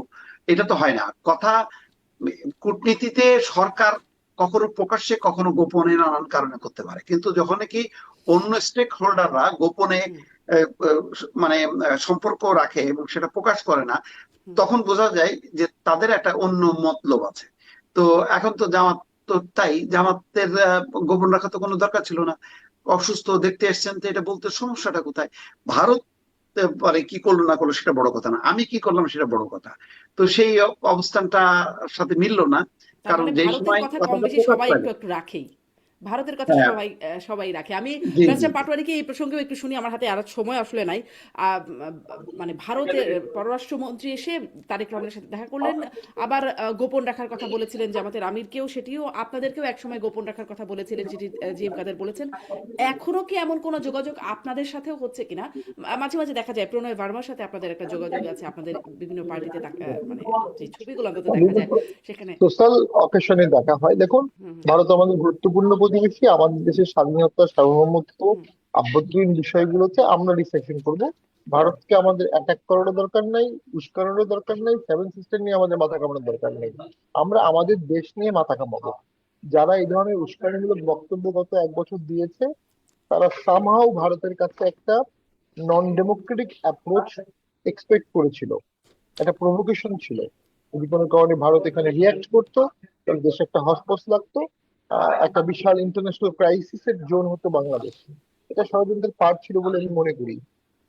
এটা তো হয় না কথা। কূটনীতিতে সরকার কখনো প্রকাশ্যে কখনো গোপনে নানান কারণে করতে পারে, কিন্তু যখন কি অন্য স্টেক হোল্ডাররা গোপনে মানে সম্পর্ক রাখে এবং সেটা প্রকাশ করে না, তখন বোঝা যায় যে তাদের একটা অন্য মতলব আছে। তো এখন তো জামাত, তো তাই জামাতের গোপন রাখা তো কোনো দরকার ছিল না। অসুস্থ দেখতে এসছেন, তো এটা বলতে সমস্যাটা কোথায়? ভারত পরে কি করলো না করলো সেটা বড় কথা না, আমি কি করলাম সেটা বড় কথা। তো সেই অবস্থানটা সাথে মিললো না, তার কারণ মানে যেই ভারতের সময় কথা কম কথাটা বেশি প্রকাশ সবাই একটু পাবে। একটু রাখেই, ভারতের কথা হ্যাঁ, সবাই সবাই রাখে। আমি জি জি ব্যারিস্টার জি। পাটোয়ারিকে এই প্রসঙ্গেও একটু শুনি, আমার হাতে আর সময় আসলে নাই। মানে ভারতের পররাষ্ট্রমন্ত্রী এসে তারেক রহমানের সাথে দেখা করলেন, আবার গোপন রাখার কথা বলেছিলেন জামাতের আমিরকেও, সেটিও আপনাদেরকেও একসময় গোপন রাখার কথা বলেছিলেন, যেটি জি এম কাদের বলেছেন। এখনো কি এমন কোনো যোগাযোগ আপনাদের সাথেও হচ্ছে কিনা? মাঝে মাঝে দেখা যায় প্রণয় ভার্মার সাথে আপনাদের একটা যোগাযোগ আছে, আপনাদের বিভিন্ন পার্টিতে মানে যে ছবিগুলো অন্তত দেখা যায় সেখানে। সোশ্যাল অকেশনে দেখা হয়। দেখুন, হুম, ভারত আমাদের গুরুত্বপূর্ণ প্রতিবেশী। আমাদের দেশের স্বাধীনতা, সার্বভৌমত্ব, আভ্যন্তরীণ বিষয়গুলোতে আমরা ডিসকাশন করব। ভারতকে আমাদের অ্যাটাক করারও দরকার নাই, উস্কানোরও দরকার নাই, সেভেন সিস্টার নিয়ে আমাদের মাথা কামানোর দরকার নেই। আমরা আমাদের দেশ নিয়ে মাথা কামাবো। যারা এই ধরনের উস্কানিমূলক বক্তব্য গত 1 বছর দিয়েছে, তারা সামহাও ভারতের কাছে একটা নন ডেমোক্রেটিক অ্যাপ্রোচ এক্সপেক্ট করেছিল, একটা প্রভোকেশন ছিল। যদি কোনো কারণে ভারত এখানে রিয়াক্ট করতো তাহলে দেশে একটা হসপস লাগতো, একটা বিশাল ইন্টারন্যাশনাল ক্রাইসিসের জোন হতো বাংলাদেশ। এটা ষড়যন্ত্রের পার্ট ছিল বলে আমি মনে করি।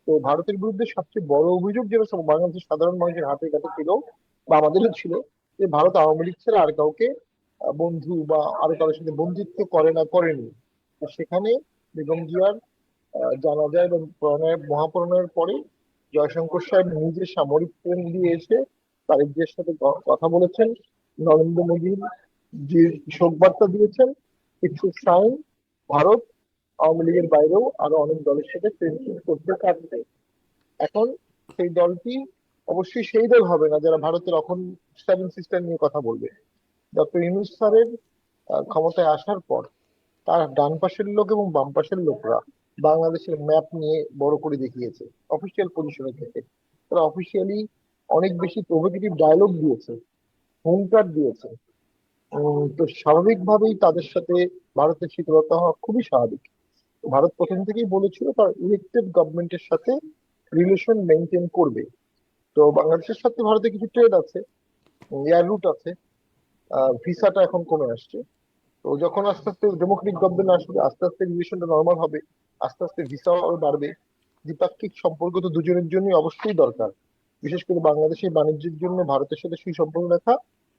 তো ভারতের বিরুদ্ধে সবচেয়ে বড় অভিযোগ যেটা বাংলাদেশের সাধারণ মানুষের হাতে কাছে ছিল বা আমাদেরও ছিল, যে ভারত আওয়ামী লীগ ছাড়া আর কাউকে বন্ধু বা আরো কারোর সাথে বন্ধুত্ব করেনি। তো সেখানে বেগম জিয়ার জানাজা এবং মহাপ্রণয়ের পরে জয়শঙ্কর সাহেব নিজে সামরিক ট্রেন দিয়ে এসে তারেকদের সাথে কথা বলেছেন, নরেন্দ্র মোদীর যে শোক বার্তা দিয়েছেন। কিছু সাইন ভারত আওয়ামী লীগের বাইরেও আরো অনেক দলের সাথে ফ্রেন্ডশিপ করতে চাচ্ছে। এখন সেই দলটি অবশ্যই সেই দল হবে না যারা ভারতের এখন 7 সিস্টার নিয়ে কথা বলবে। ডক্টর ইউনূস স্যারের ক্ষমতায় আসার পর তার ডান পাশের লোক এবং বাম পাশের লোকরা বাংলাদেশের ম্যাপ নিয়ে বড় করে দেখিয়েছে অফিসিয়াল পজিশনে থেকে। তারা অফিসিয়ালি অনেক বেশি প্রভোকেটিভ ডায়লগ দিয়েছে, হুঙ্কার দিয়েছে। তো স্বাভাবিকভাবেই তাদের সাথে ভারতের শীতলতা হওয়া খুবই স্বাভাবিক। ভারত প্রথম থেকেই বলেছিল তার ইলেকটেড গভর্নমেন্টের সাথে রিলেশন মেনটেন করবে। তো বাংলাদেশের সাথে ভারতের কিছু ট্রেড আছে, এয়ার রুট আছে, ভিসাটা এখন কমে আসছে। তো যখন আস্তে আস্তে ডেমোক্রেটিক গভর্নমেন্ট আসবে, আস্তে আস্তে রিলেশনটা নর্মাল হবে, আস্তে আস্তে ভিসাও বাড়বে। দ্বিপাক্ষিক সম্পর্ক তো দুজনের জন্যই অবশ্যই দরকার। বিশেষ করে বাংলাদেশের বাণিজ্যের জন্য ভারতের সাথে সুসম্পর্ক রাখা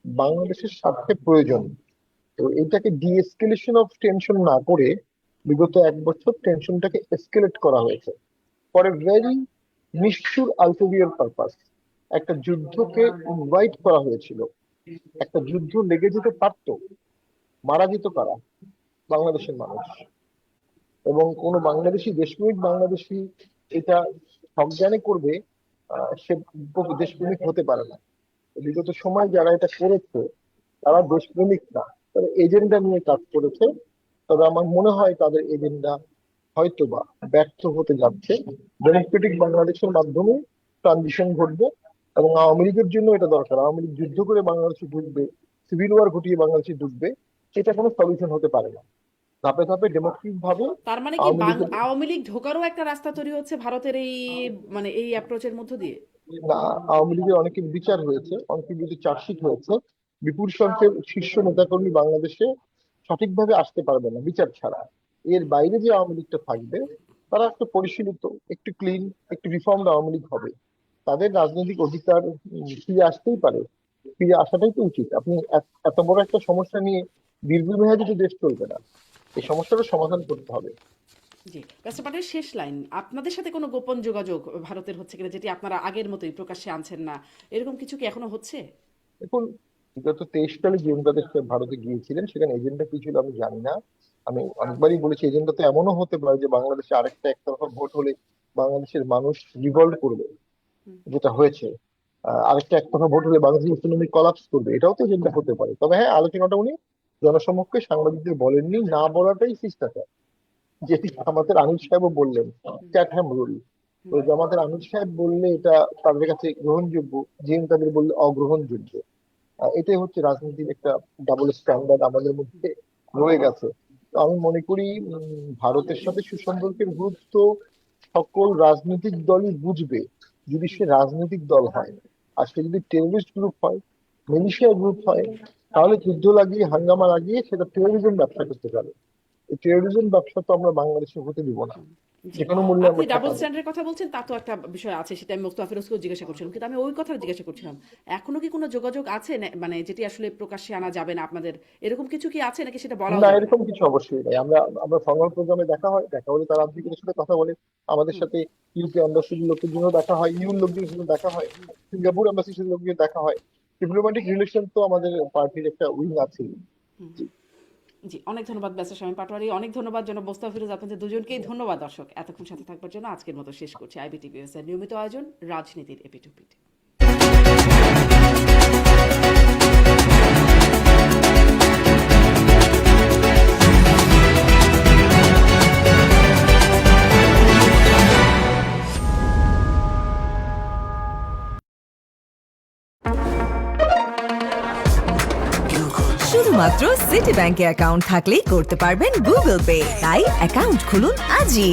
বাংলাদেশের স্বার্থে প্রয়োজন। তো এটাকে ডিএসকেলেশন অফ টেনশন না করে বিগত 1 বছর টেনশনটাকে এসকেলেট করা হয়েছে ফর এ ভেরি নিষ্ঠুর আলটেরিয়র পারপাস। একটা যুদ্ধকে ইনভাইট করা হয়েছিল, একটা যুদ্ধ লেগে যেতে পারতো, মারা যেত কারা? বাংলাদেশের মানুষ। এবং কোনো বাংলাদেশি দেশপ্রেমিক বাংলাদেশি এটা সজ্ঞানে করবে, সে দেশপ্রেমিক হতে পারে না। বিগত সময় যারা এটা করেছে তারা দেশপ্রেমিক না, তারা এজেন্ডা নিয়ে কাজ করেছে। তবে আমার মনে হয় তাদের এজেন্ডা হয়তোবা ব্যর্থ হতে যাচ্ছে। ডেমোক্রেটিক বাংলাদেশের মাধ্যমে ট্রানজিশন ঘটবে এবং আওয়ামী লীগের জন্য এটা দরকার। আওয়ামী লীগ যুদ্ধ করে বাংলাদেশে ঢুকবে, সিভিল ওয়ার ঘটিয়ে বাংলাদেশে ঢুকবে, এটা কোনো সলিউশন হতে পারে না। ধাপে ধাপে ডেমোক্রেটিক ভাবে তার মানে কি আওয়ামী লীগ ঢোকারও একটা রাস্তা তৈরি হচ্ছে ভারতের এই মানে এই অ্যাপ্রোচের মধ্য দিয়ে? না, আওয়ামী লীগের অনেকের বিচার হয়েছে, অনেকের বিরুদ্ধে চার্জশিট হয়েছে। বিপুল সংখ্যক শীর্ষ নেতাকর্মী বাংলাদেশে সঠিকভাবে আসতে পারবে না বিচার ছাড়া। এর বাইরে যে আওয়ামী লীগটা থাকবে তারা একটু পরিশীলিত, একটু ক্লিন, একটু রিফর্মড আওয়ামী লীগ হবে। তাদের রাজনৈতিক অধিকার ফিরে আসতেই পারে, ফিরে আসাটাই তো উচিত। আপনি এত বড় একটা সমস্যা নিয়ে দীর্ঘমেয়াদী তো দেশ চলবে না, এই সমস্যাটা সমাধান করতে হবে। জি, ব্যারিস্টার পাটোয়ারি, শেষ লাইন, আপনাদের সাথে কোনো গোপন যোগাযোগ ভারতের হচ্ছে কিনা, যেটি আপনারা আগের মতোই প্রকাশ্যে আনছেন না, এরকম কিছু কি এখনো হচ্ছে? দেখুন, বিগত 23 সালে যে এজেন্ডা ভারতে গিয়েছিলেন সেখানে এজেন্ডা কি ছিল আমি জানি না। আমি অনেকবারই বলেছি এজেন্ডা তো এমনও হতে পারে যে বাংলাদেশে আরেকটা একতরফা ভোট হলে বাংলাদেশের মানুষ রিভল্ট করবে, যেটা হয়েছে। আরেকটা একতরফা ভোট হলে বাংলাদেশের ইকোনমি কলাপস করবে, এটাও তো এজেন্ডা হতে পারে। তবে হ্যাঁ, আলোচনাটা উনি জনসমক্ষে সাংবাদিকদের বলেননি, না বলাটাই শিষ্টাচার, যেটি আমাদের আনিল সাহেবও বললেন, চ্যাটহ্যাম রুল। তো আমাদের আনিল সাহেব বললে এটা তাদের কাছে গ্রহণযোগ্য, জিএম তাদের বললে অগ্রহণযোগ্য। এটাই হচ্ছে রাজনীতির একটা ডাবল স্ট্যান্ডার্ড আমাদের মধ্যে রয়ে গেছে। তো আমি মনে করি ভারতের সাথে সুসম্পর্কের গুরুত্ব সকল রাজনৈতিক দলই বুঝবে, যদি সে রাজনৈতিক দল হয়। আর সে যদি টেররিস্ট গ্রুপ হয়, মিলিশিয়া গ্রুপ হয়, তাহলে যুদ্ধ লাগিয়ে হাঙ্গামা লাগিয়ে সেটা টেরোরিজম ব্যবসা করতে পারে। এই টেরোরিজম ব্যবসা তো আমরা বাংলাদেশে হতে দিব না, যে কোনো মূল্যে আপনি আমরা ডাবল ঠেকাবো। স্ট্যান্ডার্ডের কথা বলছেন, তা তো একটা বিষয় আছে, সেটা আমি মুস্তফা ফিরোজকেও জিজ্ঞাসা করছিলাম, কিন্তু আমি ওই কথা জিজ্ঞাসা করছিলাম এখনো কি কোনো যোগাযোগ আছে মানে যেটি আসলে প্রকাশ্যে আনা যাবে না আপনাদের, এরকম কিছু কি আছে নাকি সেটা বলাও না, যাবে না? এরকম কিছু অবশ্যই নাই। আমরা আমরা সংবাদ প্রোগ্রামে দেখা হয়, দেখা হলে তারা আধিকারিকের সাথে কথা বলে, আমাদের সাথে ইউকে অ্যাম্বাসির লোকের জন্য দেখা হয়, ইউর লোকজনের সাথে দেখা হয়, সিঙ্গাপুর অ্যাম্বাসির সাথে লোকজন দেখা হয়। ডিপ্লোম্যাটিক রিলেশন তো আমাদের পার্টির একটা উইং আছে। জি, অনেক ধন্যবাদ ব্যারিস্টার শামীম পাটোয়ারি, অনেক ধন্যবাদ জনাব মোস্তফা ফিরোজ, আপনাদের দুজনকেই ধন্যবাদ। দর্শক, এতক্ষণ সাথে থাকবার জন্য আজকের মতো শেষ করছি আইবিটিভিএস এর নিয়মিত আয়োজন রাজনীতির এপিটুপিট। শুধুমাত্র সিটি ব্যাংকে অ্যাকাউন্ট থাকলেই করতে পারবেন গুগল পে। তাই অ্যাকাউন্ট খুলুন আজই।